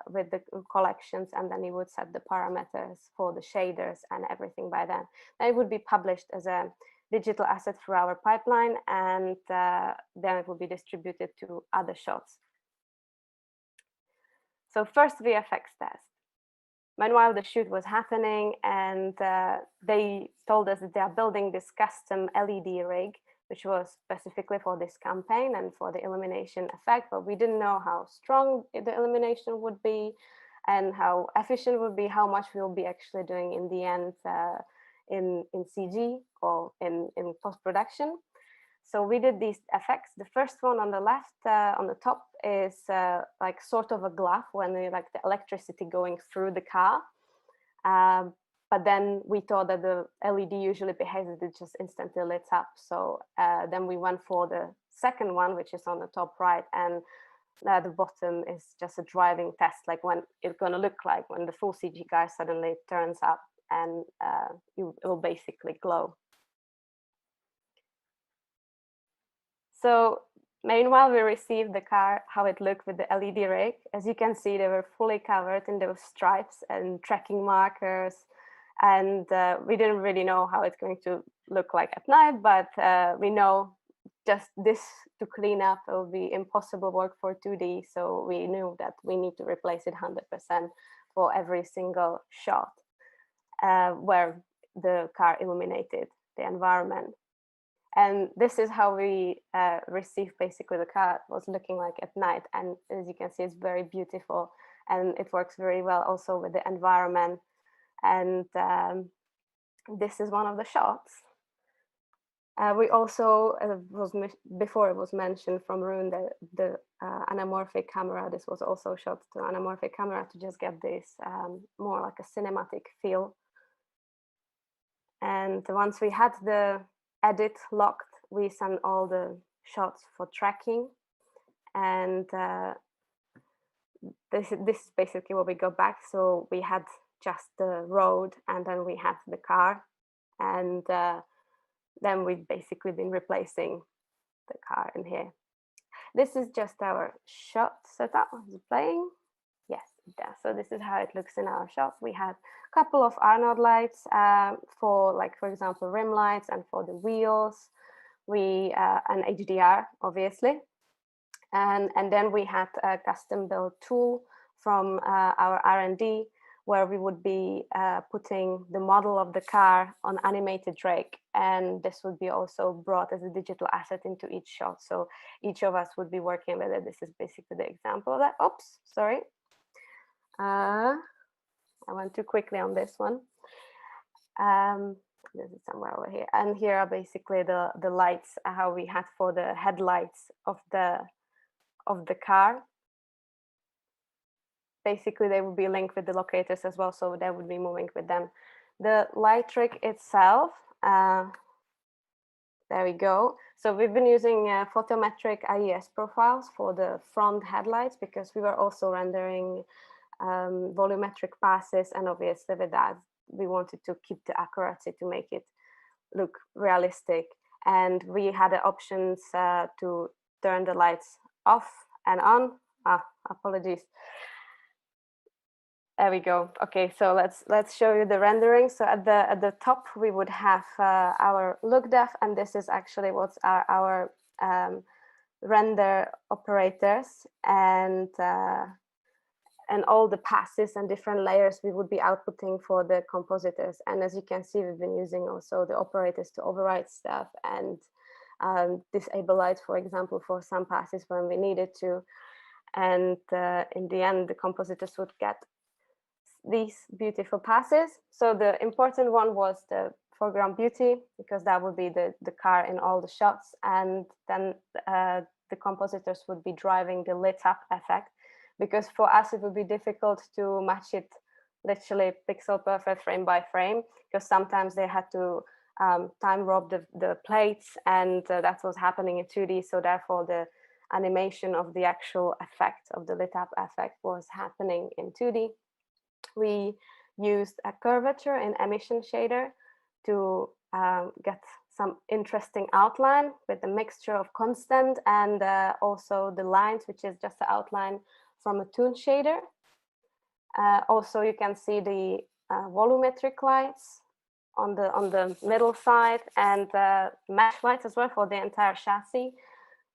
with the collections, and then you would set the parameters for the shaders and everything by then. And it would be published as a digital asset through our pipeline, and then it will be distributed to other shots. So first VFX test. Meanwhile, the shoot was happening, and they told us that they are building this custom LED rig, which was specifically for this campaign and for the illumination effect, but we didn't know how strong the illumination would be and how efficient it would be, how much we'll be actually doing in the end in CG or in post-production. So we did these effects. The first one on the left, on the top, is like sort of a glove when they like the electricity going through the car. But then we thought that the LED usually behaves that it just instantly lit up. So then we went for the second one, which is on the top right, and at the bottom is just a driving test, like when it's going to look like when the full CG guy suddenly turns up and it will basically glow. So meanwhile, we received the car, how it looked with the LED rig. As you can see, they were fully covered in those stripes and tracking markers. And we didn't really know how it's going to look like at night, but we know just this to clean up, it will be impossible work for 2D. So we knew that we need to replace it 100% for every single shot where the car illuminated the environment. And this is how we received basically the car was looking like at night. And as you can see, it's very beautiful and it works very well also with the environment. And this is one of the shots. We also, before it was mentioned from Rune, the anamorphic camera, this was also shot to anamorphic camera to just get this more like a cinematic feel. And once we had the edit locked, we sent all the shots for tracking. And this is basically what we got back. So we had just the road, and then we had the car, and then we've basically been replacing the car in here. This is just our shot setup. Is it playing? Yes, it does. So this is how it looks in our shot. We had a couple of Arnold lights for, like, for example, rim lights, and for the wheels. We an HDR, obviously, and then we had a custom built tool from our R&D, where we would be putting the model of the car on animated rig, and this would be also brought as a digital asset into each shot. So each of us would be working with it. This is basically the example of that. Oops, sorry. I went too quickly on this one. This is somewhere over here. And here are basically the lights, how we had for the headlights of the car. Basically, they would be linked with the locators as well, so they would be moving with them. The light rig itself, there we go. So we've been using photometric IES profiles for the front headlights, because we were also rendering volumetric passes, and obviously with that, we wanted to keep the accuracy to make it look realistic. And we had the options to turn the lights off and on. Apologies. There we go. Okay, so let's show you the rendering. So at the top we would have our look depth, and this is actually what's our render operators, and all the passes and different layers we would be outputting for the compositors. And as you can see, we've been using also the operators to override stuff and disable lights, for example, for some passes when we needed to. And in the end, the compositors would get these beautiful passes. So the important one was the foreground beauty, because that would be the car in all the shots, and then the compositors would be driving the lit up effect, because for us it would be difficult to match it literally pixel perfect frame by frame, because sometimes they had to time rob the plates, and that was happening in 2D, so therefore the animation of the actual effect of the lit up effect was happening in 2D. We used a curvature in emission shader to get some interesting outline with a mixture of constant and also the lines, which is just the outline from a toon shader. Also, you can see the volumetric lights on the middle side, and mesh lights as well for the entire chassis,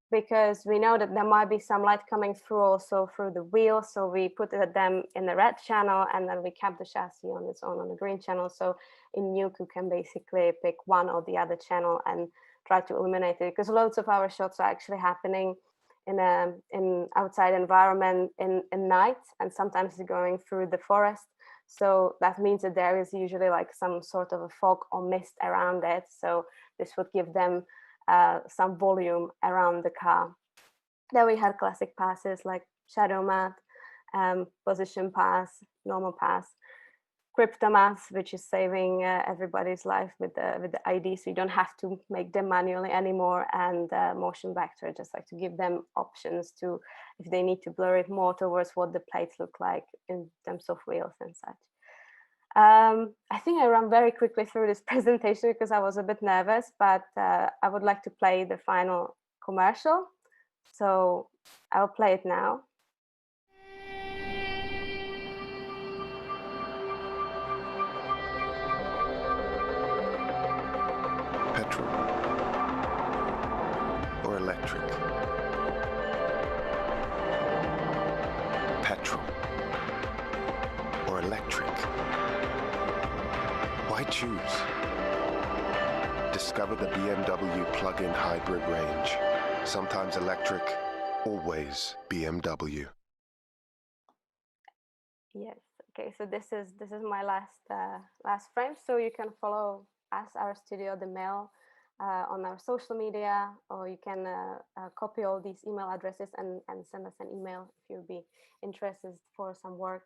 because we know that there might be some light coming through also through the wheel. So we put them in the red channel, and then we kept the chassis on its own on the green channel. So in Nuke, you can basically pick one or the other channel and try to illuminate it, because loads of our shots are actually happening in outside environment in night, and sometimes it's going through the forest. So that means that there is usually like some sort of a fog or mist around it. So this would give them some volume around the car. Then we had classic passes like shadow matte, position pass, normal pass, crypto math, which is saving everybody's life with the ID, so you don't have to make them manually anymore, and motion vector, just like to give them options to, if they need to blur it more towards what the plates look like in terms of wheels and such. I think I ran very quickly through this presentation because I was a bit nervous, but I would like to play the final commercial. So I'll play it now. Petrol or electric? Petrol or electric? Why choose? Discover the BMW plug-in hybrid range. Sometimes electric, always BMW. Yes. Okay. So this is my last frame. So you can follow us, our studio, the mail, on our social media, or you can copy all these email addresses and send us an email if you'll be interested for some work.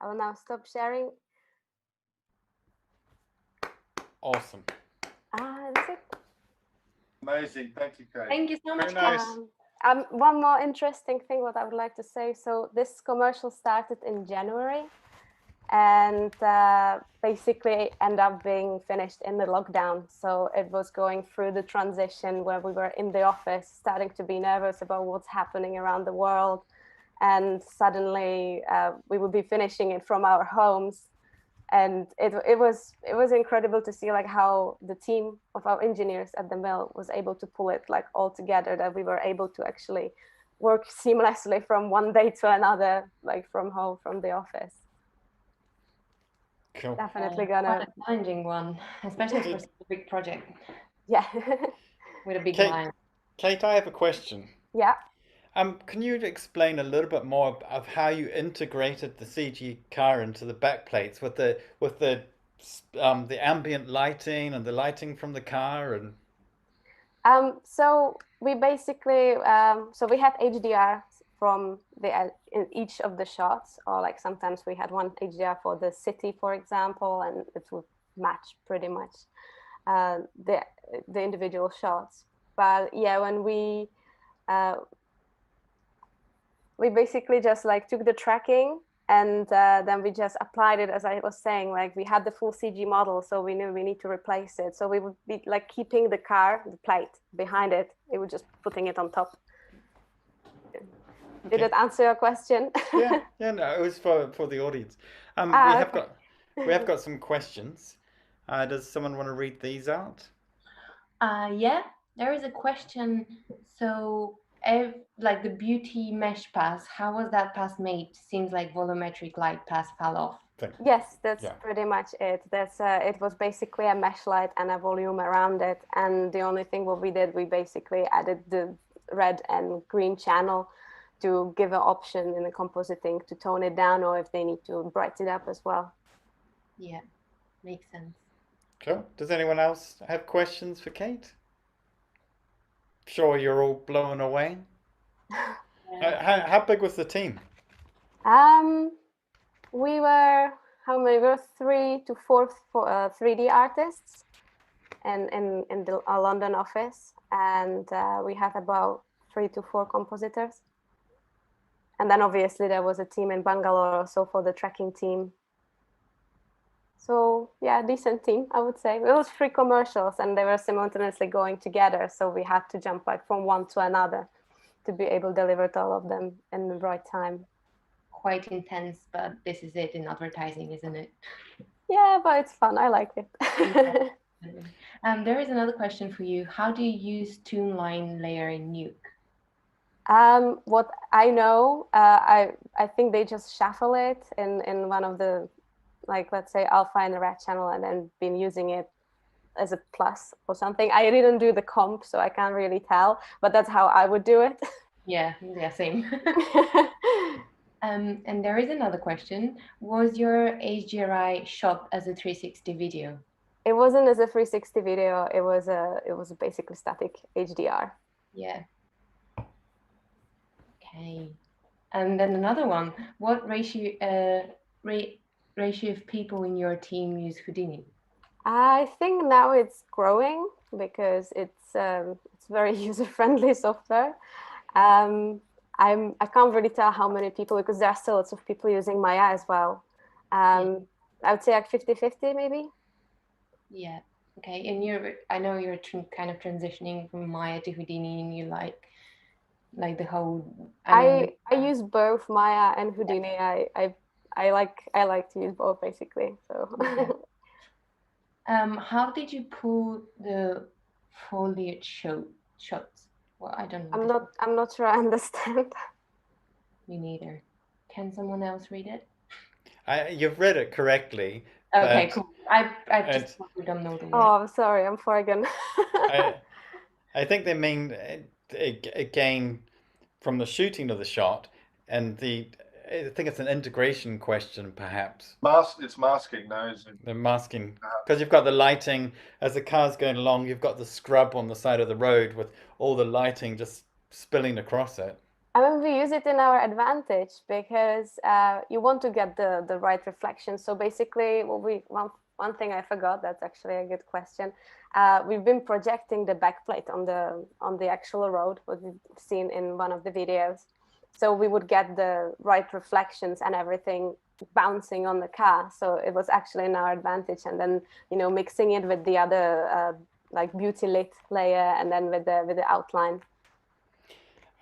I will now stop sharing. Awesome. That's it. Amazing. Thank you, Kate. Thank you so much. Very nice. One more interesting thing what I would like to say. So this commercial started in January, and basically end up being finished in the lockdown. So it was going through the transition where we were in the office, starting to be nervous about what's happening around the world. And suddenly we would be finishing it from our homes. And it was incredible to see like how the team of our engineers at the mill was able to pull it like all together, that we were able to actually work seamlessly from one day to another, like from home, from the office. Cool. Definitely Quite gonna a challenging one, especially for such a big project. Yeah. With a big line. Kate, I have a question. Yeah. Can you explain a little bit more of how you integrated the CG car into the backplates with the ambient lighting and the lighting from the car? And so we basically so we had HDR from in each of the shots, or like sometimes we had one HDR for the city, for example, and it would match pretty much the individual shots. But yeah, when we basically just like took the tracking, and then we just applied it, as I was saying, like we had the full CG model, so we knew we need to replace it. So we would be like keeping the car, the plate behind it, it would just putting it on top. Did it answer your question? yeah, no, it was for the audience. We have got some questions. Does someone want to read these out? Yeah, there is a question. So, like the beauty mesh pass, how was that pass made? Seems like volumetric light pass fell off. Yes, that's pretty much it. It was basically a mesh light and a volume around it, and the only thing what we did, we basically added the red and green channel to give an option in the compositing to tone it down, or if they need to brighten it up as well. Yeah, makes sense. Cool. Does anyone else have questions for Kate? Sure, you're all blown away. How big was the team? We were, how many? We were 3 to 4 3D artists in the London office, and we had about 3 to 4 compositors. And then obviously there was a team in Bangalore also for the tracking team. So yeah, decent team, I would say. It was 3 commercials and they were simultaneously going together. So we had to jump like from one to another to be able to deliver to all of them in the right time. Quite intense, but this is it in advertising, isn't it? Yeah, but it's fun. I like it. There is another question for you. How do you use toon line layer in Nuke? What I know, I think they just shuffle it in one of the, like, let's say alpha and red channel, and then been using it as a plus or something. I didn't do the comp, so I can't really tell, but that's how I would do it. Yeah, same. And there is another question. Was your HDRI shot as a 360 video? It wasn't as a 360 video. It was a basically static HDR. Yeah. Okay. And then another one. What ratio of people in your team use Houdini? I think now it's growing because it's very user-friendly software. I can't really tell how many people, because there are still lots of people using Maya as well. I would say like 50-50 maybe. Yeah. Okay. And I know you're kind of transitioning from Maya to Houdini, and you like the whole. I use both Maya and Houdini. I like to use both basically. So. Yeah. How did you pull the foliage shots? Well, I don't know. I'm not sure I understand. Me neither. Can someone else read it? You've read it correctly. Okay, cool. I just don't know the word. Oh, I'm sorry. I'm Forgan. I think they mean again from the shooting of the shot, and I think it's an integration question, perhaps. It's masking now, is it? The masking, because you've got the lighting as the car's going along. You've got the scrub on the side of the road with all the lighting just spilling across it. I mean, we use it in our advantage because you want to get the right reflection. So basically, one thing I forgot. That's actually a good question. We've been projecting the backplate on the actual road, what we've seen in one of the videos. So we would get the right reflections and everything bouncing on the car. So it was actually in our advantage. And then, mixing it with the other like beauty lit layer, and then with the outline.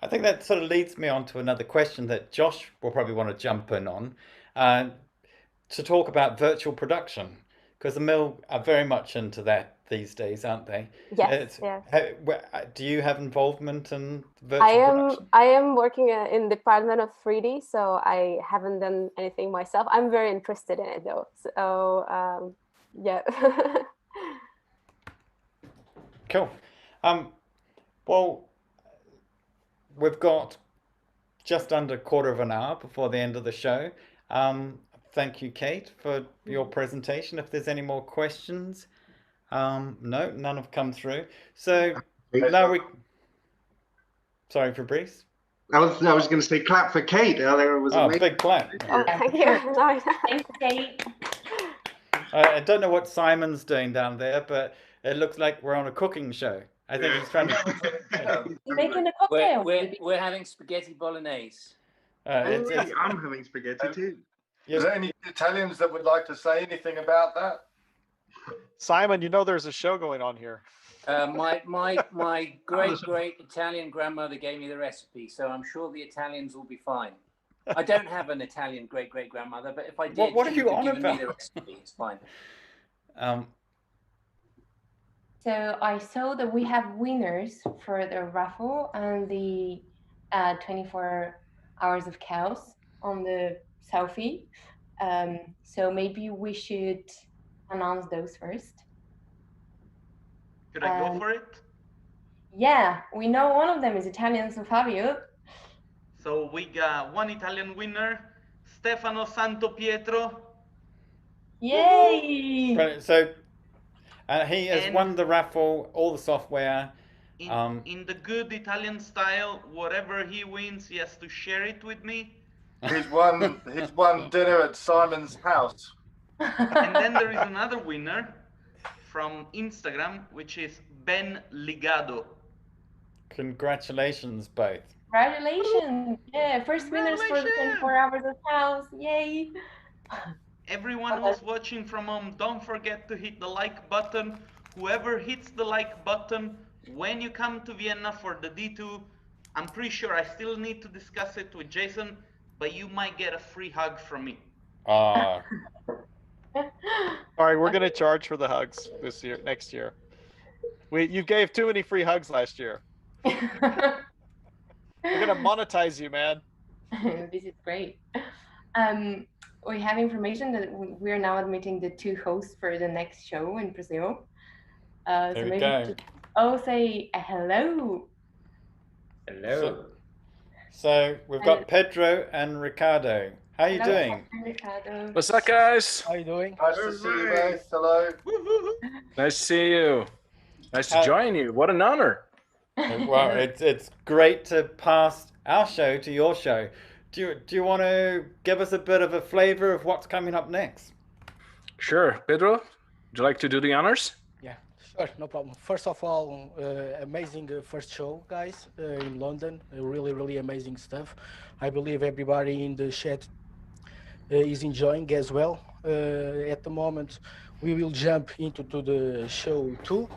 I think that sort of leads me on to another question that Josh will probably want to jump in on, to talk about virtual production, because the mill are very much into that these days, aren't they? Yes. Do you have involvement in virtual production? I am working in the department of 3D, so I haven't done anything myself. I'm very interested in it though. So yeah. Cool. Well, we've got just under a quarter of an hour before the end of the show. Thank you, Kate, for your presentation. If there's any more questions. No, none have come through. So now sorry, Fabrice. I was going to say clap for Kate. There was a big clap. Oh, thank you. Thanks, Kate. I don't know what Simon's doing down there, but it looks like we're on a cooking show. I think he's trying to. Making a cocktail. We're having spaghetti bolognese. I'm having spaghetti too. Is there any Italians that would like to say anything about that? Simon, there's a show going on here. My great Italian grandmother gave me the recipe, so I'm sure the Italians will be fine. I don't have an Italian great grandmother, but if I did, what are you on me about? the recipe. It's fine. So I saw that we have winners for the raffle and the 24 hours of chaos on the selfie. So maybe we should announce those first. Could I go for it? Yeah, we know one of them is Italian, so Fabio. So we got one Italian winner, Stefano Santo Pietro. Yay! Brilliant. So he has And won the raffle, all the software. In the good Italian style, whatever he wins, he has to share it with me. He's won dinner at Simon's house. And then there is another winner from Instagram, which is Ben Ligado. Congratulations, both. Congratulations! Yeah, first winners for the 24 hours of house. Yay! Everyone who's watching from home, don't forget to hit the like button. Whoever hits the like button, when you come to Vienna for the D2, I'm pretty sure I still need to discuss it with Jason, but you might get a free hug from me. All right, we're gonna charge for the hugs next year. You gave too many free hugs last year. We're gonna monetize you, man. This is great. We have information that we are now admitting the 2 hosts for the next show in Brazil. So There we maybe go. all say hello. Hello. So we've got Pedro and Ricardo. How are you Hello, doing? Ricardo. What's up, guys? How you doing? Nice to see you, guys. Hello. Nice to see you. Nice to join you. What an honor. Well, it's great to pass our show to your show. Do you want to give us a bit of a flavor of what's coming up next? Sure. Pedro, would you like to do the honors? Yeah, sure, no problem. First of all, amazing first show, guys, in London. Really, really amazing stuff. I believe everybody in the chat is enjoying as well. At the moment, we will jump into the show 2.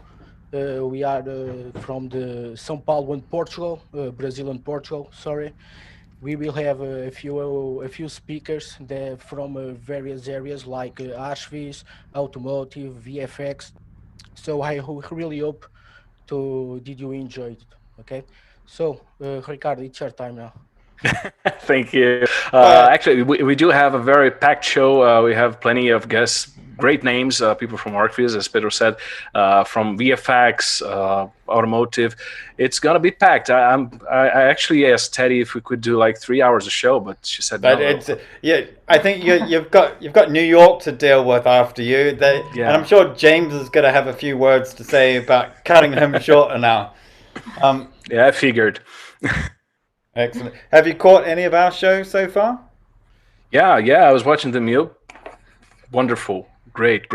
We are from the São Paulo and Portugal, Brazil and Portugal, sorry. We will have a few speakers there from various areas like Archviz, automotive, VFX. So I really hope did you enjoy it, okay? So Ricardo, it's your time now. Thank you. Actually, we do have a very packed show. We have plenty of guests, great names, people from Archviz, as Pedro said, from VFX, automotive. It's gonna be packed. I actually asked Teddy if we could do like 3 hours of show, but she said no. Yeah, I think you've got New York to deal with after you. And I'm sure James is gonna have a few words to say about cutting him short now. Yeah, I figured. Excellent. Have you caught any of our shows so far? Yeah, I was watching the meal. Wonderful, great.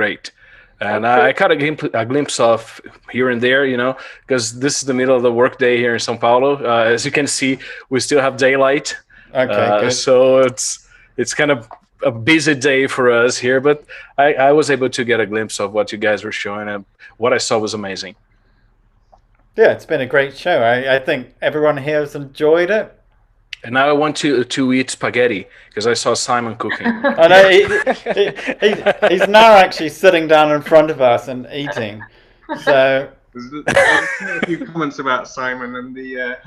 And I caught a glimpse of here and there, because this is the middle of the workday here in São Paulo. As you can see, we still have daylight. Okay, good. So it's kind of a busy day for us here, but I was able to get a glimpse of what you guys were showing, and what I saw was amazing. Yeah, it's been a great show. I think everyone here has enjoyed it. And now I want to eat spaghetti because I saw Simon cooking. I know he's now actually sitting down in front of us and eating. So there's a few comments about Simon and the.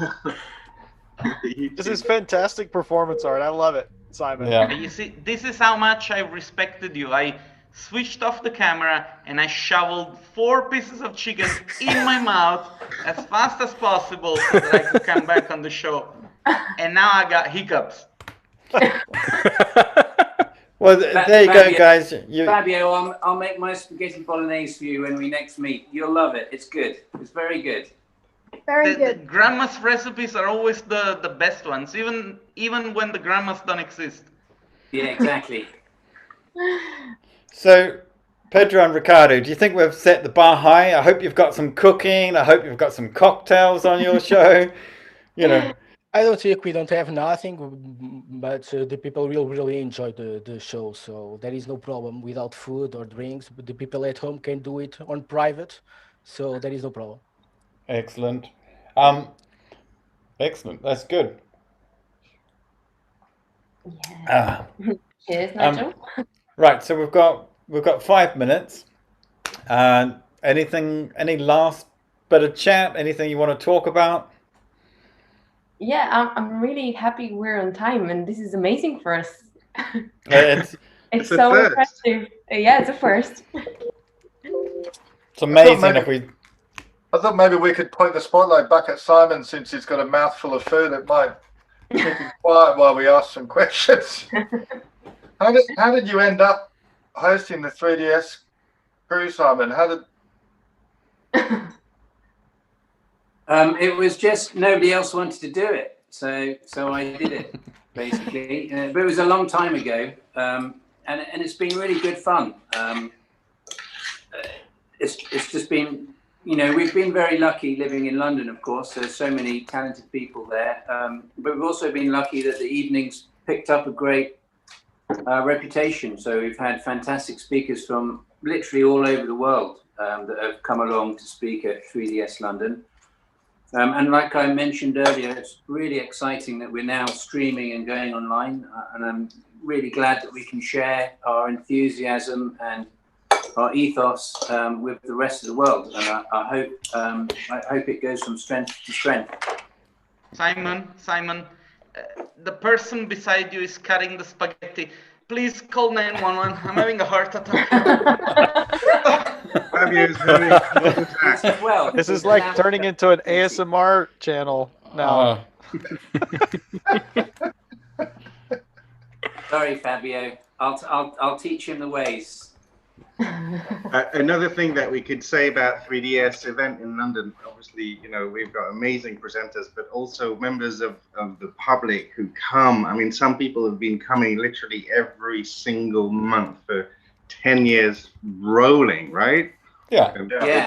This is fantastic performance art. I love it, Simon. Yeah. You see, this is how much I respected you. I switched off the camera and I shoveled 4 pieces of chicken in my mouth as fast as possible so that I could come back on the show. And now I got hiccups. Well, there you go, guys. Fabio, I'll make my spaghetti bolognese for you when we next meet. You'll love it. It's good. It's very good. Very good. The grandma's recipes are always the best ones, even when the grandmas don't exist. Yeah, exactly. So, Pedro and Ricardo, do you think we've set the bar high? I hope you've got some cooking. I hope you've got some cocktails on your show. I don't think we don't have nothing, but the people will really enjoy the show. So there is no problem without food or drinks. But the people at home can do it on private, so there is no problem. Excellent. Excellent. That's good. Yeah. Cheers, Nigel. Right. So we've got 5 minutes. Any last bit of chat? Anything you want to talk about? Yeah, I'm really happy we're on time, and this is amazing for us. It's so impressive. Yeah, it's a first. It's amazing if we. I thought maybe we could point the spotlight back at Simon since he's got a mouthful of food. It might keeping quiet while we ask some questions. How did you end up hosting the 3DS crew, Simon? How did? It was just nobody else wanted to do it, so I did it basically. But it was a long time ago, and it's been really good fun. It's just been, you know, we've been very lucky living in London. Of course, there's so many talented people there, but we've also been lucky that the evenings picked up a great reputation. So we've had fantastic speakers from literally all over the world that have come along to speak at 3DS London. And like I mentioned earlier, it's really exciting that we're now streaming and going online. And I'm really glad that we can share our enthusiasm and our ethos with the rest of the world. And I hope it goes from strength to strength. Simon, the person beside you is cutting the spaghetti. Please call 911. I'm having a heart attack. Well, this is like turning into an ASMR channel now. Sorry, Fabio. I'll teach him the ways. Another thing that we could say about 3DS event in London, obviously, you know, we've got amazing presenters, but also members of the public who come. I mean, some people have been coming literally every single month for 10 years rolling, right? Yeah. Yeah.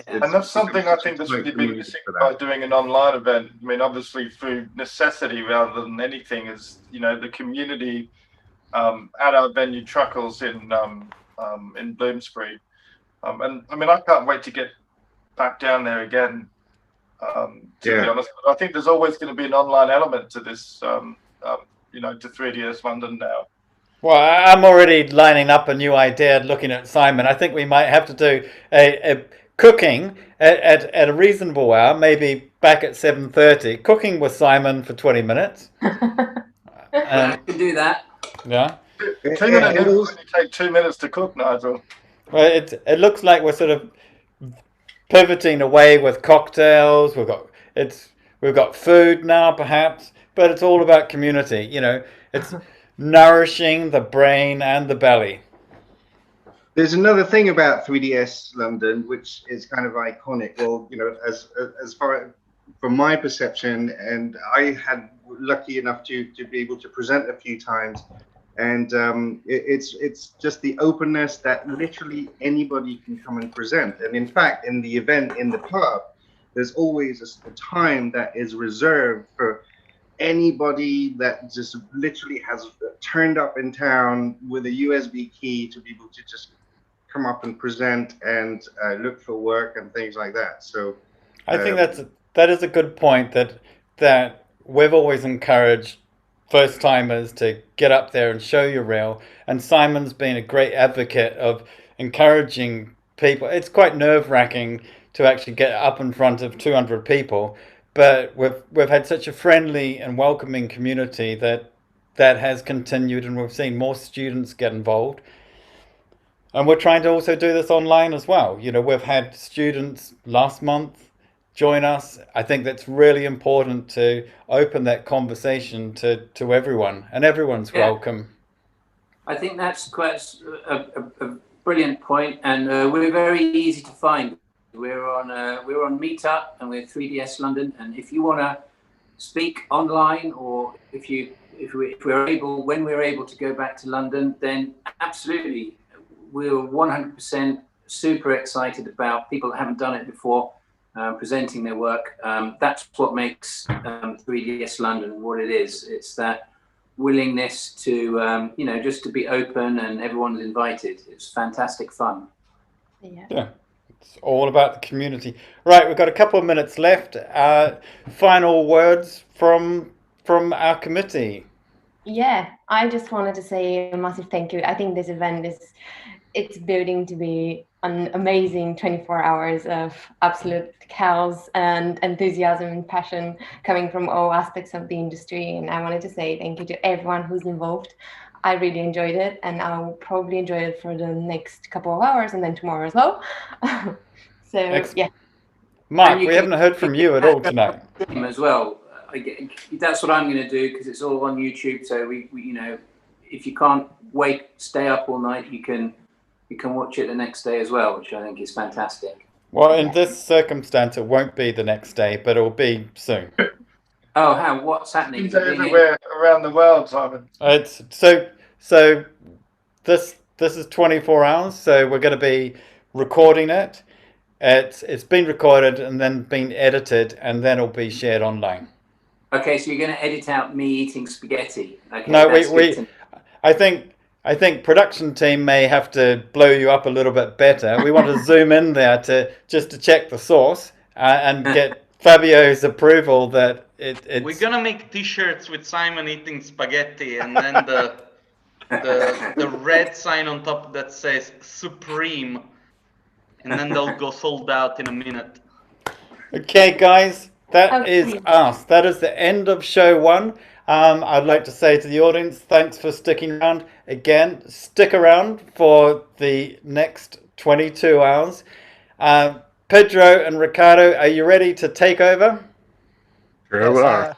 And that's something I think that's really been missing by doing an online event. I mean, obviously through necessity rather than anything, is, you know, the community at our venue Truckles in Bloomsbury. And I mean, I can't wait to get back down there again, to be honest. But I think there's always going to be an online element to this, you know, to 3DS London now. Well, I'm already lining up a new idea, looking at Simon. I think we might have to do a cooking at a reasonable hour, maybe back at 7:30. Cooking with Simon for 20 minutes. I can do that. Yeah. 2 minutes only take 2 minutes to cook, Nigel. Well, it looks like we're sort of pivoting away with cocktails. We've got food now, perhaps, but it's all about community. You know, it's nourishing the brain and the belly. There's another thing about 3DS London, which is kind of iconic. Well, you know, as far from my perception, and I had lucky enough to be able to present a few times. And it's just the openness that literally anybody can come and present. And in fact, in the event in the pub, there's always a time that is reserved for anybody that just literally has turned up in town with a USB key to be able to just come up and present and look for work and things like that. So I think that is a good point, that we've always encouraged first timers to get up there and show your reel, and Simon's been a great advocate of encouraging people. It's quite nerve-wracking to actually get up in front of 200 people, but we've had such a friendly and welcoming community that has continued, and we've seen more students get involved. And we're trying to also do this online as well. You know, we've had students last month join us. I think that's really important to open that conversation to everyone, and everyone's welcome. I think that's quite a brilliant point, and we're very easy to find. We're on Meetup, and we're 3DS London. And if you want to speak online, or if we're able, when we're able to go back to London, then absolutely, we're 100% super excited about people that haven't done it before. Presenting their work. That's what makes 3DS London what it is. It's that willingness to, you know, just to be open, and everyone's invited. It's fantastic fun. Yeah, it's all about the community. Right, we've got a couple of minutes left. Final words from our committee. Yeah, I just wanted to say a massive thank you. I think this event it's building to be an amazing 24 hours of absolute chaos and enthusiasm and passion coming from all aspects of the industry. And I wanted to say thank you to everyone who's involved. I really enjoyed it, and I'll probably enjoy it for the next couple of hours, and then tomorrow as well. So yeah. Mark, we haven't heard from you at all tonight. As well, that's what I'm going to do because it's all on YouTube. So we you know, if you can't stay up all night, you can watch it the next day as well, which I think is fantastic. Well, in this circumstance, it won't be the next day, but it'll be soon. Oh, how? What's happening? It's everywhere around the world, Simon. It's so this is 24 hours, so we're going to be recording it. It's been recorded and then been edited, and then it'll be shared online. Okay, so you're going to edit out me eating spaghetti. Okay, No, I think production team may have to blow you up a little bit better. We want to zoom in there just to check the source and get Fabio's approval that it's... We're gonna make T-shirts with Simon eating spaghetti, and then the red sign on top that says Supreme, and then they'll go sold out in a minute. Okay, guys, that is us. That is the end of show 1. I'd like to say to the audience, thanks for sticking around. Again, stick around for the next 22 hours. Pedro and Ricardo, are you ready to take over? Sure, we are.